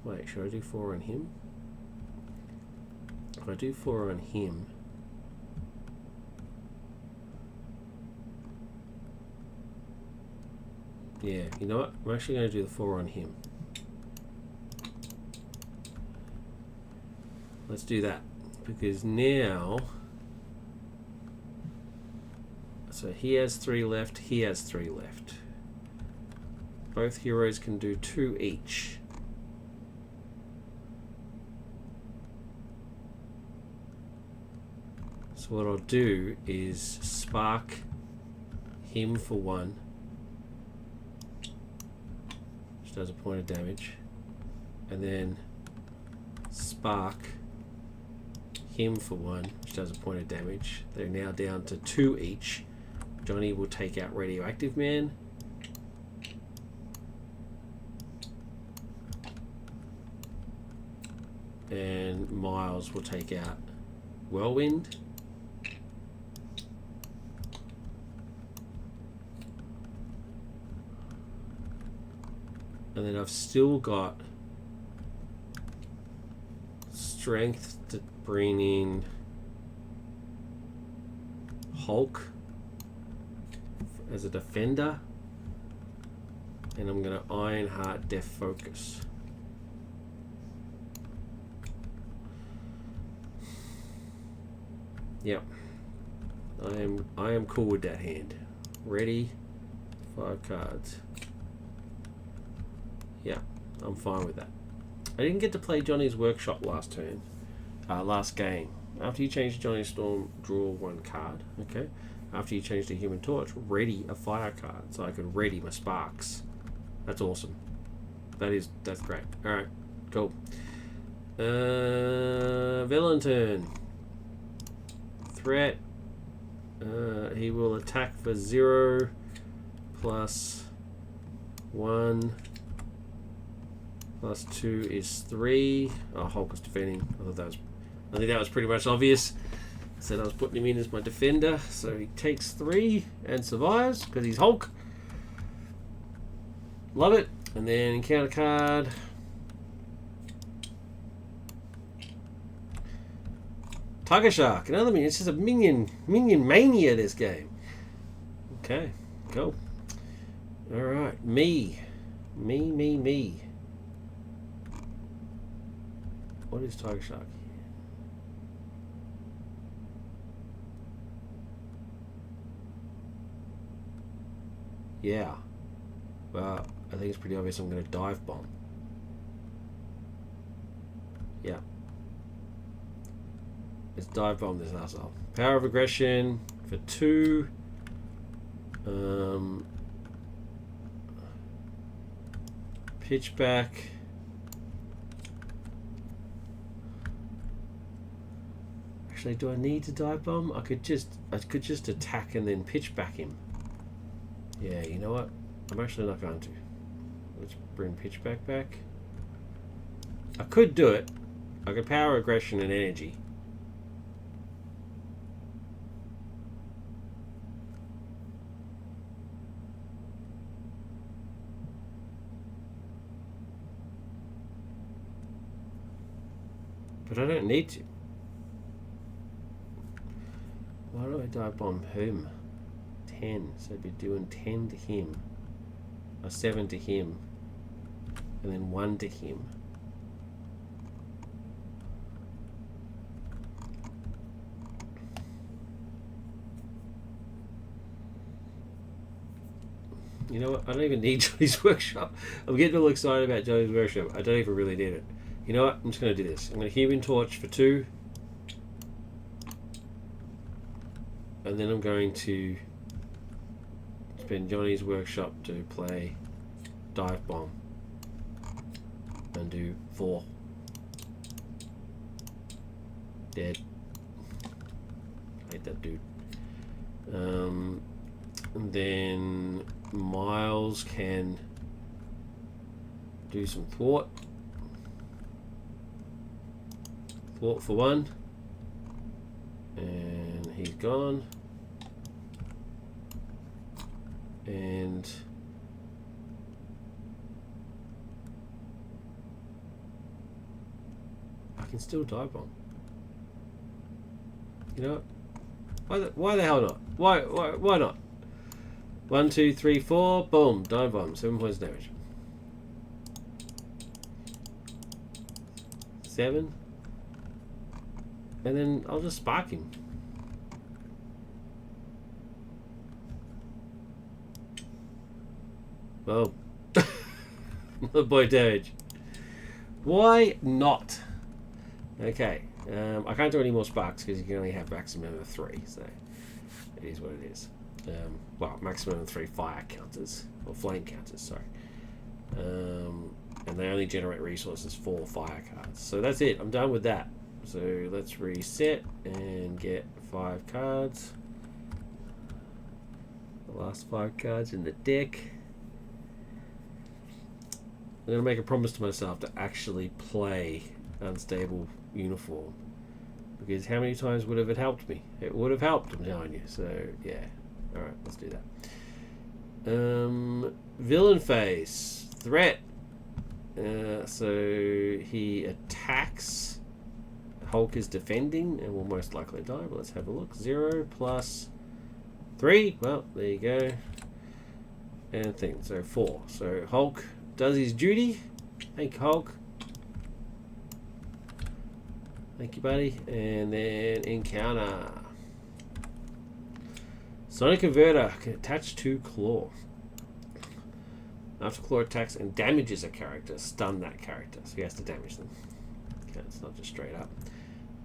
Wait, should I do 4 on him? If I do 4 on him, yeah, you know what? I'm actually going to do the 4 on him. Let's do that. Because now, so So he has 3 left, he has 3 left. Both heroes can do 2 each. So what I'll do is spark him for 1, which does a point of damage, and then spark him for 1, which does a point of damage. They're now down to 2 each. Johnny will take out Radioactive Man. And Miles will take out Whirlwind. And then I've still got strength to bring in Hulk as a defender. And I'm going to Ironheart Death Focus. Yep. I am cool with that hand. Ready? 5 cards. Yeah, I'm fine with that. I didn't get to play Johnny's Workshop last game. After you change Johnny's Storm, draw 1 card. Okay. After you change the Human Torch, ready a fire card, so I could ready my sparks. That's awesome. That's great. All right, cool. Villain turn. Threat. He will attack for 0 plus 1 plus 2 is 3. Oh, Hulk was defending. I think that was pretty much obvious. I said I was putting him in as my defender, so he takes 3 and survives because he's Hulk. Love it. And then encounter card. Tiger Shark. Another minion. It's just a minion mania, this game. Okay, cool. Alright, me. What is Tiger Shark? Yeah. Well, I think it's pretty obvious I'm going to dive bomb. Yeah. Let's dive bomb this asshole. Power of aggression for 2. Pitch back. Actually, do I need to dive bomb? I could just attack and then pitch back him. Yeah, you know what? I'm actually not going to. Let's bring pitch back. I could do it. I could power aggression and energy. But I don't need to. Why do I dive bomb him? 10. So I'd be doing 10 to him. Or 7 to him. And then 1 to him. You know what? I don't even need Johnny's Workshop. I'm getting all excited about Johnny's Workshop. I don't even really need it. You know what? I'm just going to do this. I'm going to Human Torch for 2. And then I'm going to spend Johnny's Workshop to play Dive Bomb. And do 4. Dead. Hate that dude. And then Miles can do some thwart. Thwart for 1. And he's gone. And I can still dive bomb. You know what? Why the hell not? Why not? 1, 2, 3, 4. Boom. Dive bomb. 7 points damage. 7. And then I'll just spark him. Well, another point damage. Why not? Okay. I can't do any more sparks because you can only have maximum of 3, so it is what it is. Well, maximum of 3 fire counters, or flame counters, sorry. And they only generate resources for fire cards. So that's it, I'm done with that. So let's reset and get 5 cards. The last 5 cards in the deck. I'm going to make a promise to myself to actually play Unstable Uniform. Because how many times would have it helped me? It would have helped, I'm telling you. So, yeah. Alright, let's do that. Villain face. Threat. So, he attacks. Hulk is defending and will most likely die. But let's have a look. 0 plus 3. Well, there you go. And thing. So, 4. So, Hulk does his duty. Thank you, Hulk. Thank you, buddy. And then encounter. Sonic Converter can attach to Claw. After Claw attacks and damages a character, stun that character. So he has to damage them. Okay, it's not just straight up.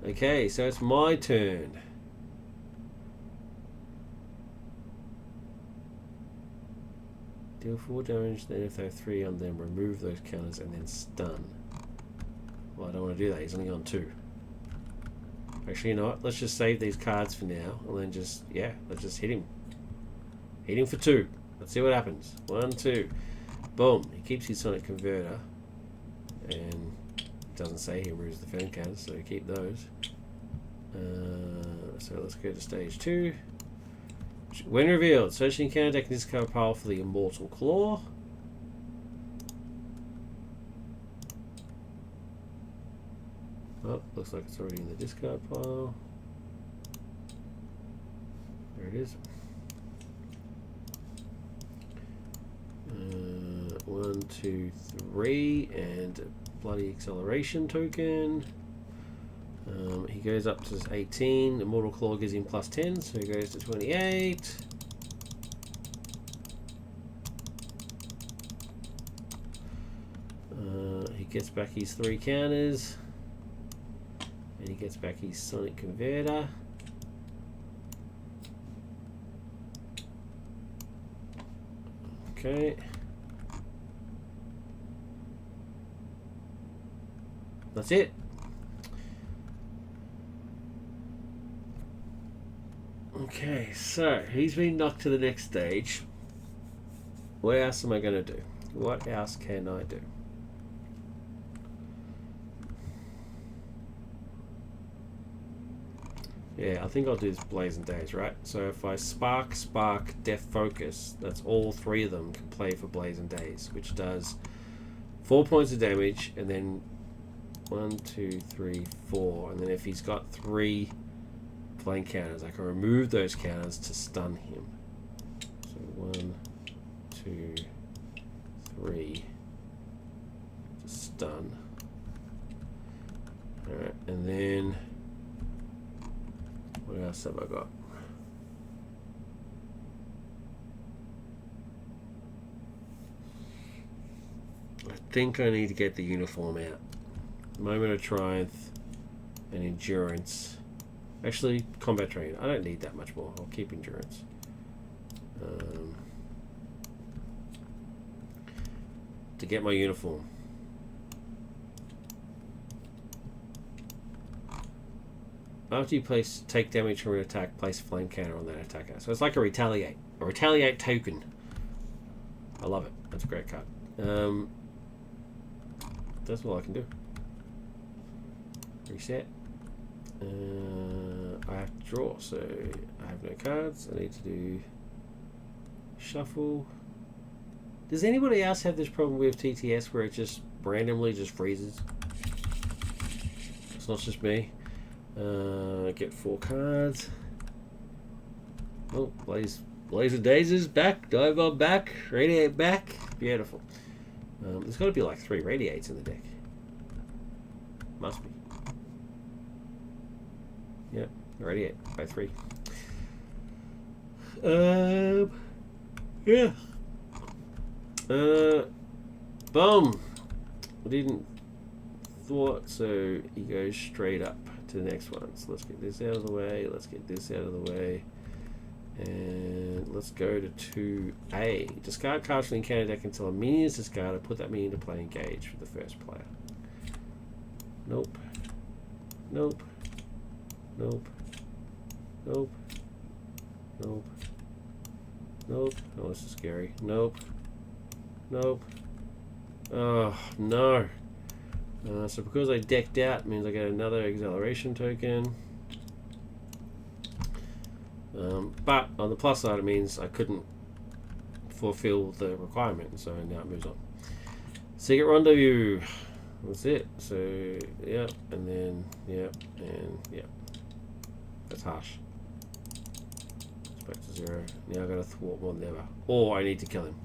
Okay, so it's my turn. Deal 4 damage, then if they have 3 on them, remove those counters and then stun. Well, I don't want to do that. He's only on 2. Actually, you know what? Let's just save these cards for now, and then just, yeah, let's just hit him. Hit him for 2. Let's see what happens. 1, 2. Boom. He keeps his Sonic Converter, and it doesn't say he removes the fan counters, so we keep those. So let's go to stage 2. When revealed, search the encounter deck and discard pile for the Immortal Claw. Oh, looks like it's already in the discard pile. There it is. 1, 2, 3, and a bloody acceleration token. He goes up to 18. Immortal Claw gives him plus 10, so he goes to 28. He gets back his 3 counters. And he gets back his Sonic Converter. Okay. That's it. Okay, so he's been knocked to the next stage. What else am I going to do? What else can I do? Yeah, I think I'll do this Blazing Days, right? So if I Spark, Death Focus, that's all 3 of them can play for Blazing Days, which does 4 points of damage, and then 1, 2, 3, 4, and then if he's got 3 flame counters, I can remove those counters to stun him. So 1, 2, 3 to stun. Alright, and then what else have I got? I think I need to get the uniform out. Moment of Triumph and Endurance. Actually, Combat Train. I don't need that much more. I'll keep Endurance. To get my uniform. After you take damage from an attack, place a flame counter on that attacker. So it's like a retaliate token. I love it. That's a great card. That's all I can do. Reset. I have to draw, so I have no cards. I need to do shuffle. Does anybody else have this problem with TTS where it just randomly just freezes? It's not just me. Get 4 cards. Oh, Blazer Daisies back, Dive back, Radiate back. Beautiful. There's got to be like 3 Radiates in the deck. Must be. Yep, Radiate by 3. Yeah. Boom. I didn't thought so. He goes straight up to the next one. So let's get this out of the way. Let's get this out of the way. And let's go to 2A. Discard cards from the encounter deck until a minion is discarded. Put that minion to play engage for the first player. Nope. Nope. Nope. Nope. Nope. Nope. Oh, this is scary. Nope. Nope. Oh, no. So because I decked out, means I get another acceleration token. But on the plus side, it means I couldn't fulfill the requirement, so now it moves on. Secret Rendezvous. That's it. So, yeah, and then, yeah, and yeah. That's harsh. It's back to 0. Now I've got to thwart more than ever. Or I need to kill him.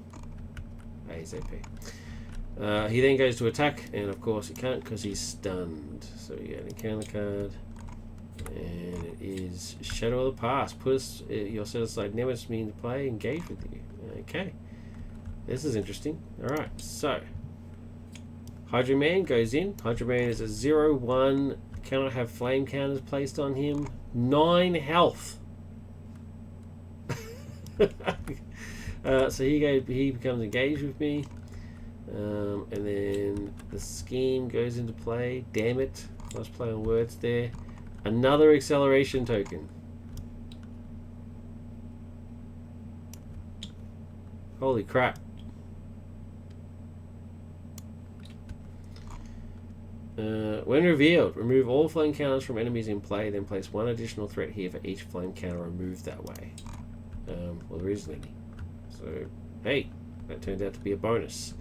ASAP. He then goes to attack, and of course he can't because he's stunned. So you get an encounter card. And it is Shadow of the Past. Put your set aside nemesis mean to play, engage with you. Okay. This is interesting. Alright, so Hydro Man goes in. Hydro Man is a 0-1. Cannot have flame counters placed on him. 9 health. So he becomes engaged with me. And then the scheme goes into play. Damn it. Let's play on words there. Another acceleration token. Holy crap. When revealed, remove all flame counters from enemies in play, then place 1 additional threat here for each flame counter removed that way. Well, there isn't any. So, hey, that turned out to be a bonus.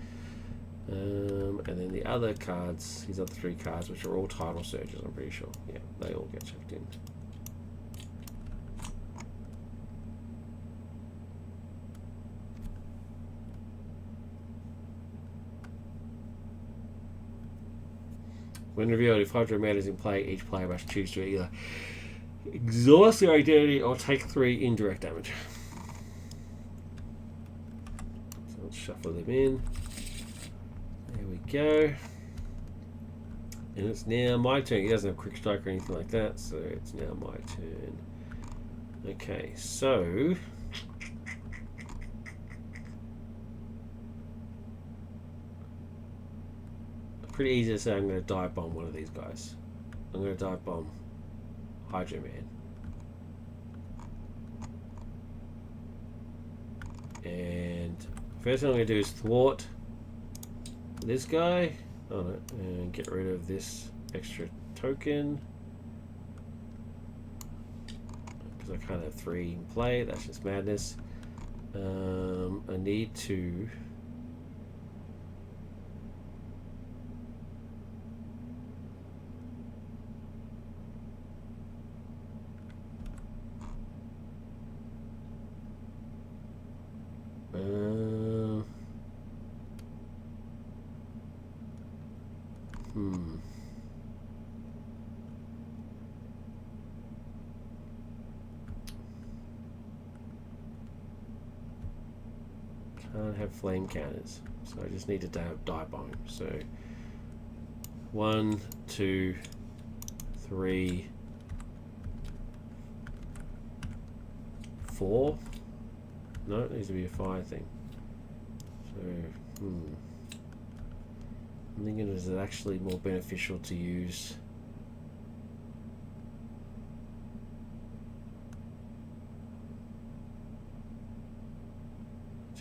And then the other cards, these other 3 cards, which are all title searches, I'm pretty sure. Yeah, they all get checked in. When revealed, if Hydro Man is in play, each player must choose to either exhaust their identity or take 3 indirect damage. So let's shuffle them in. There we go. And it's now my turn. He doesn't have quick strike or anything like that, so it's now my turn. Okay, so pretty easy to say I'm going to dive bomb one of these guys. I'm going to dive bomb Hydro Man. And first thing I'm going to do is thwart this guy on it and get rid of this extra token. Because I can't have 3 in play, that's just madness. I need to can't have flame counters, so I just need to die bomb. So 1, 2, 3, 4. No, it needs to be a fire thing. So I'm thinking, is it actually more beneficial to use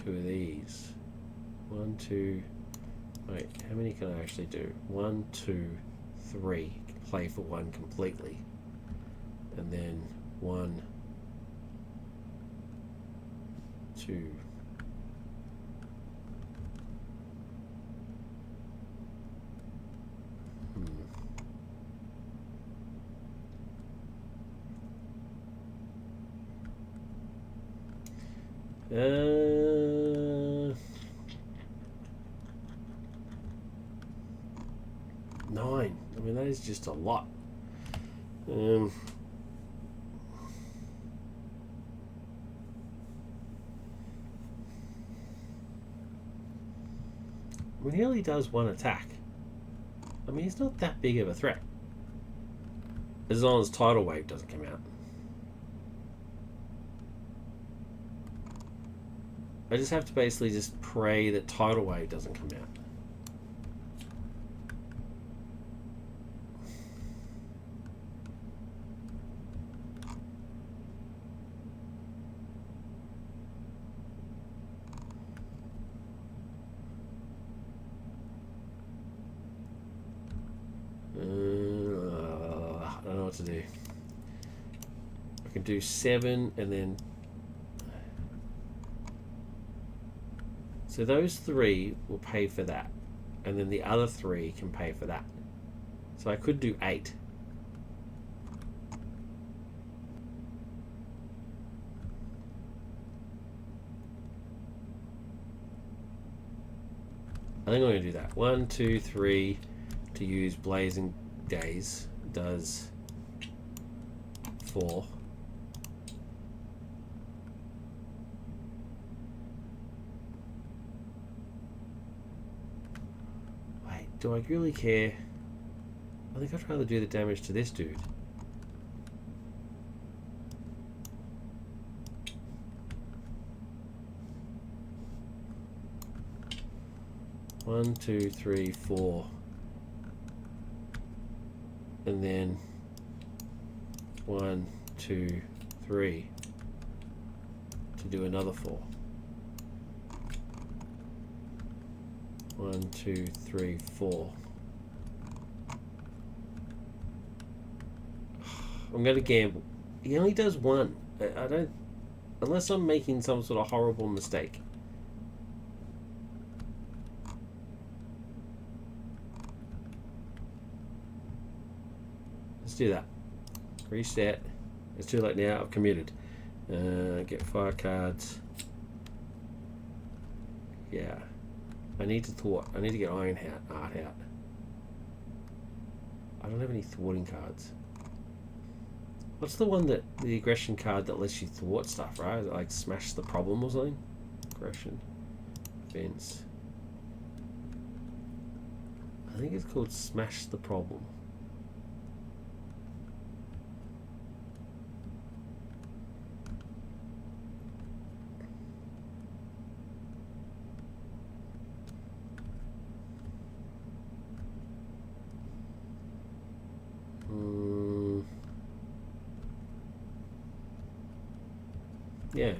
two of these? 1, 2. Wait, how many can I actually do? 1, 2, 3. Play for 1 completely, and then 1, 2. Nine. I mean, that is just a lot. I mean, he only does one attack. I mean, he's not that big of a threat. As long as Tidal Wave doesn't come out. I just have to basically just pray that Tidal Wave doesn't come out. I don't know what to do. I can do 7 and then... So those 3 will pay for that. And then the other 3 can pay for that. So I could do 8. I think I'm going to do that. 1, 2, 3 to use Blazing Days does 4. Wait, do I really care? I think I'd rather do the damage to this dude. One, 2, 3, 4. And then 1, 2, 3 to do another 4. 1, 2, 3, 4. I'm gonna gamble. He only does 1. I don't, unless I'm making some sort of horrible mistake. Let's do that. Reset. It's too late now. I've committed. Get fire cards. Yeah. I need to thwart. I need to get Iron Art out. I don't have any thwarting cards. What's the one that the aggression card that lets you thwart stuff, right? Like smash the problem or something? Aggression. Fence. I think it's called Smash the Problem. Yeah.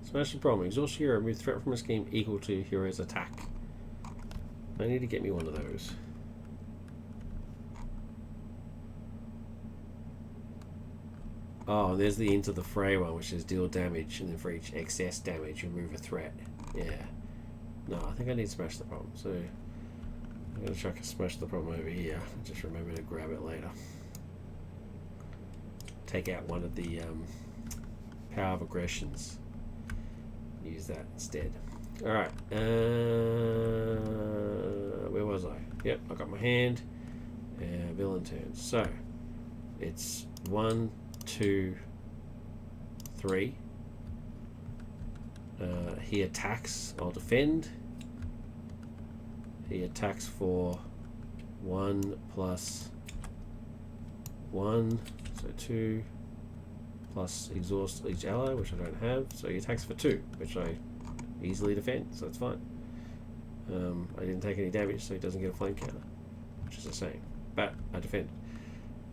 Smash the problem. Exhaust hero. Remove threat from a scheme equal to hero's attack. I need to get me one of those. Oh, there's the Into the Fray one, which is deal damage, and then for each excess damage, you remove a threat. Yeah. No, I think I need to smash the problem. So I'm going to try to smash the problem over here. Just remember to grab it later. Take out one of the power of aggressions. Use that instead. Alright. Where was I? Yep, I got my hand. Villain turns. So it's 1, 2, 3. He attacks. I'll defend. He attacks for 1 plus 1. So 2. Plus exhaust each ally, which I don't have. So he attacks for 2, which I easily defend, so that's fine. I didn't take any damage, so he doesn't get a flame counter, which is the same. But I defend.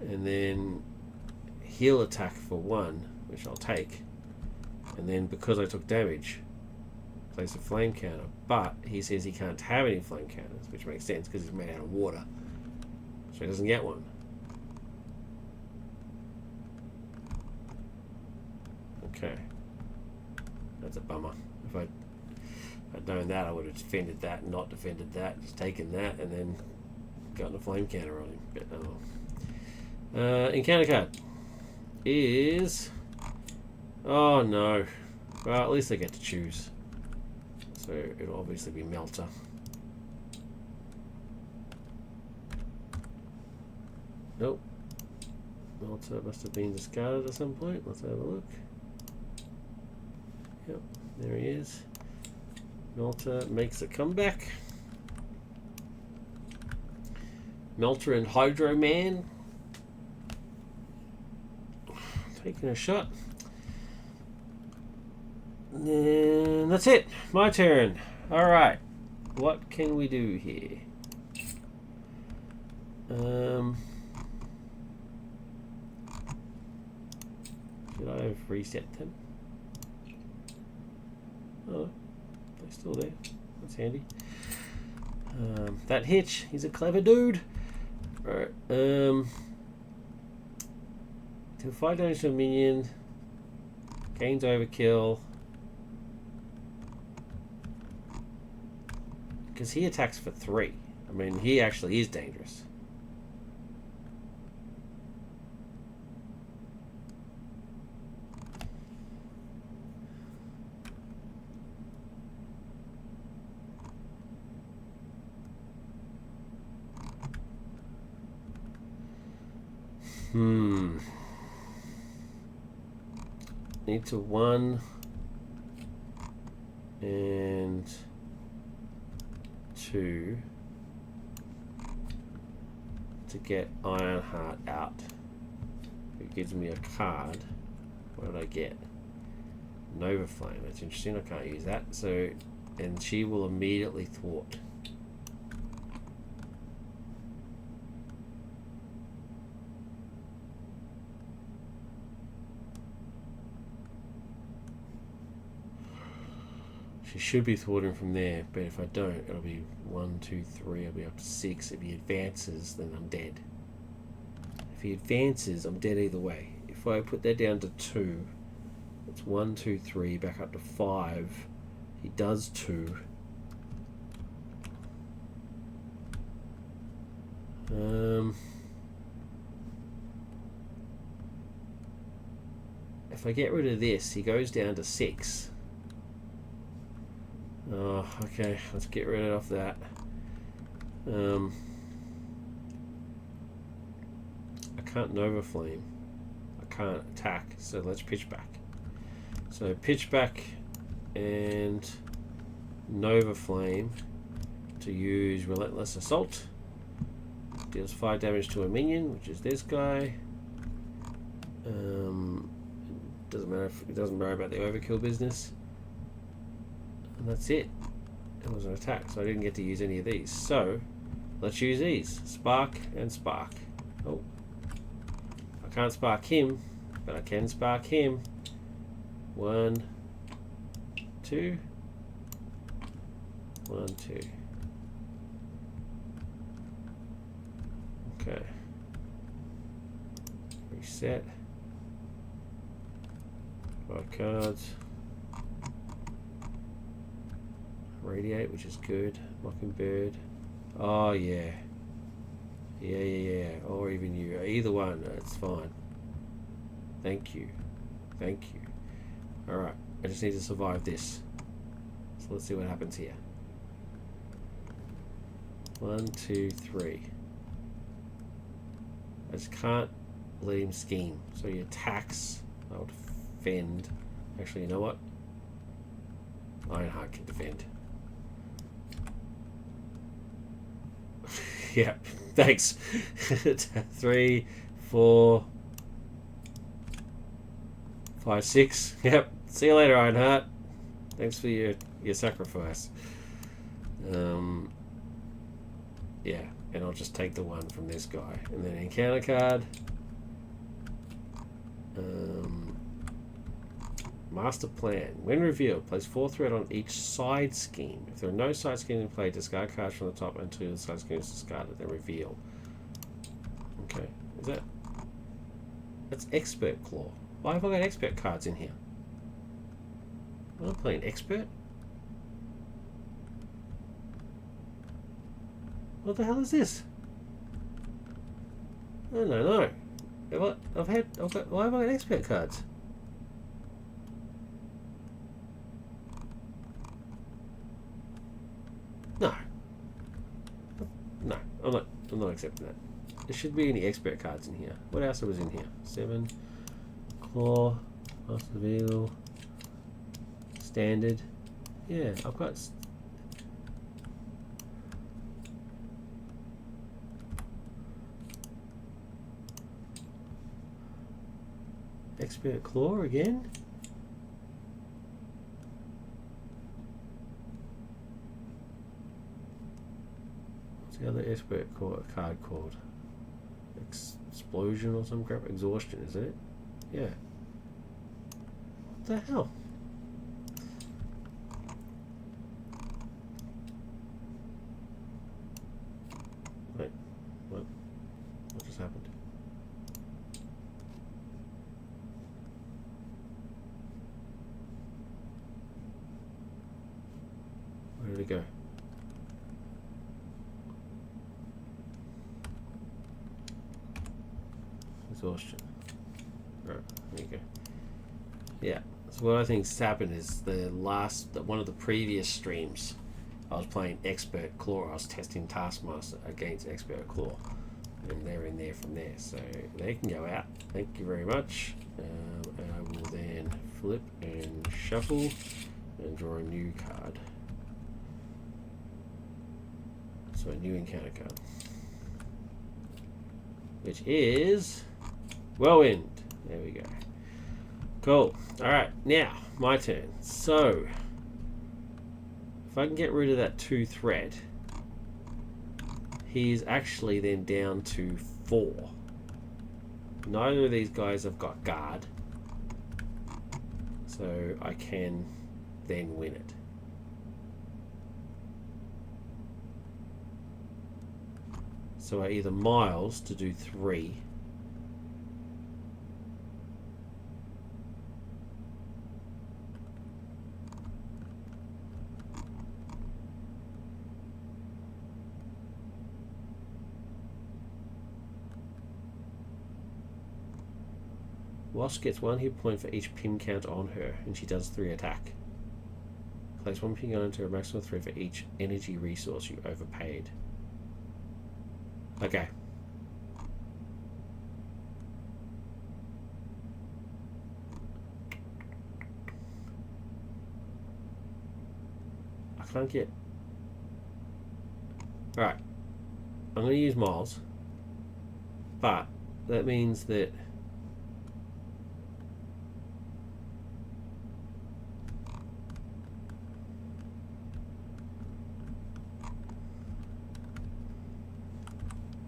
And then he'll attack for 1, which I'll take. And then because I took damage, place a flame counter. But he says he can't have any flame counters, which makes sense because he's made out of water. So he doesn't get one. Okay, that's a bummer. If I'd known that, I would have defended that and not defended that, just taken that and then gotten a flame counter on him. But oh. Encounter card is... Oh no. Well, at least I get to choose. So it'll obviously be Melter. Nope. Melter must have been discarded at some point. Let's have a look. Yep, there he is. Melter makes a comeback. Melter and Hydro Man. Taking a shot. And that's it. My turn. Alright. What can we do here? Should I have reset them? Oh, they're still there. That's handy. That Hitch, he's a clever dude. Alright. To 5 damage to a minion. Gains overkill. Because he attacks for 3. I mean, he actually is dangerous. Need to 1 and 2 to get Ironheart out. It gives me a card. What did I get? Nova Flame. That's interesting. I can't use that. So, and she will immediately thwart. She should be thwarting from there, but if I don't, it'll be 1, 2, 3. I'll be up to 6. If he advances, then I'm dead. If he advances, I'm dead either way. If I put that down to 2, it's 1, 2, 3, back up to 5. He does 2. If I get rid of this, he goes down to 6. Oh, okay, let's get rid of that. I can't Nova Flame. I can't attack, so let's pitch back. So pitch back and Nova Flame to use Relentless Assault. Deals 5 damage to a minion, which is this guy. Doesn't matter if it doesn't worry about the overkill business. And that's it. It was an attack, so I didn't get to use any of these. So, let's use these. Spark and Spark. Oh. I can't spark him, but I can spark him. 1, 2. 1, 2. Okay. Reset. 5 cards. Radiate, which is good. Mockingbird. Oh yeah. Yeah. Or even you. Either one, it's fine. Thank you. Thank you. Alright. I just need to survive this. So let's see what happens here. 1, 2, 3. I just can't let him scheme. So he attacks. I'll defend. Actually, you know what? Ironheart can defend. Yeah, thanks. 3, 4, 5, 6. Yep. See you later, Ironheart. Thanks for your sacrifice. Yeah, and I'll just take the 1 from this guy. And then encounter card. Master Plan. When revealed, place 4 threat on each side scheme. If there are no side schemes in play, discard cards from the top until the side scheme is discarded, then reveal. Okay, is that... That's Expert Claw. Why have I got Expert cards in here? I'm not playing Expert. What the hell is this? No. Why have I got Expert cards? No, I'm not accepting that. There should be any expert cards in here. What else was in here? 7, Claw, Master of Evil, Standard. Yeah, I've got... Expert Claw again. What's the other Expert card called? Explosion or some crap? Exhaustion, isn't it? Yeah. What the hell? Wait, what just happened? Where did it go? Exhaustion. Right, there you go. Yeah. So what I think's happened is one of the previous streams, I was playing Expert Claw. I was testing Taskmaster against Expert Claw, and they're in there from there, so they can go out. Thank you very much. And I will then flip and shuffle and draw a new card. So a new encounter card, which is Whirlwind. There we go. Cool. Alright, now my turn. So if I can get rid of that 2 thread, he's actually then down to 4. Neither of these guys have got guard, so I can then win it. So I either miles to do 3, Wasp gets 1 hit point for each pin count on her, and she does 3 attack. Place 1 pin count into a maximum of 3 for each energy resource you overpaid. Okay. I can't get... Alright. I'm going to use miles. But that means that...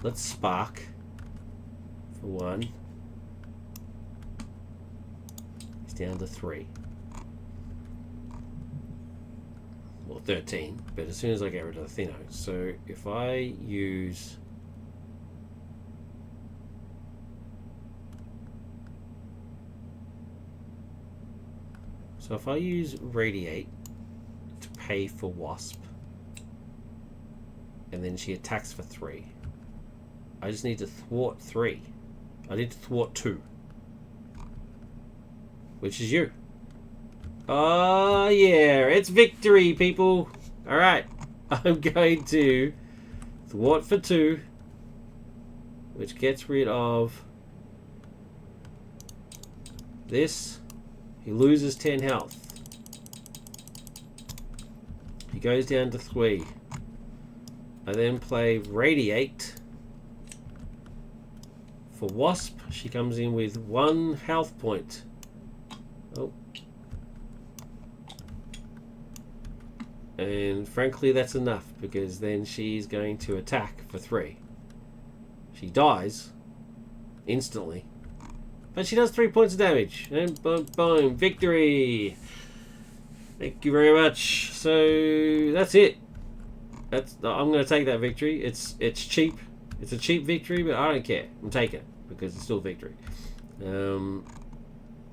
Let's spark for 1. He's down to 3. Well, 13. But as soon as I get rid of the Thinno. So if I use... So if I use Radiate to pay for Wasp, and then she attacks for 3. I just need to thwart 3. I need to thwart 2. Which is you. Oh yeah, it's victory, people. Alright. I'm going to thwart for 2. Which gets rid of this. He loses 10 health. He goes down to 3. I then play Radiate. For Wasp, she comes in with 1 health point. Oh. And frankly, that's enough, because then she's going to attack for 3. She dies instantly, but she does 3 points of damage. And boom, boom, victory! Thank you very much. So that's it. I'm going to take that victory. It's cheap. It's a cheap victory, but I don't care. I'm taking it because it's still victory.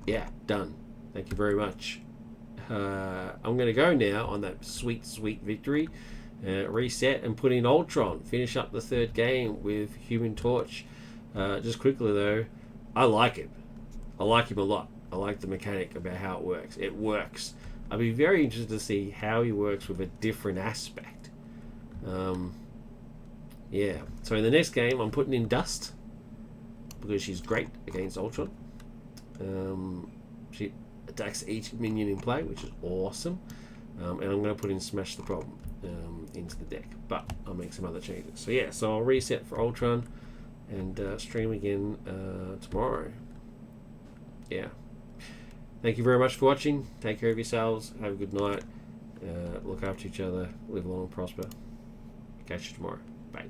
Yeah, done. Thank you very much. I'm going to go now on that sweet, sweet victory. Reset and put in Ultron. Finish up the 3rd game with Human Torch. Just quickly though, I like him. I like him a lot. I like the mechanic about how it works. It works. I'd be very interested to see how he works with a different aspect. Yeah, so in the next game I'm putting in Dust because she's great against Ultron. She attacks each minion in play, which is awesome. And I'm going to put in Smash the Problem into the deck, but I'll make some other changes. So yeah, so I'll reset for Ultron and stream again tomorrow. yeah. Thank you very much for watching. Take care of yourselves. Have a good night. Look after each other. Live long and prosper. Catch you tomorrow. Bye.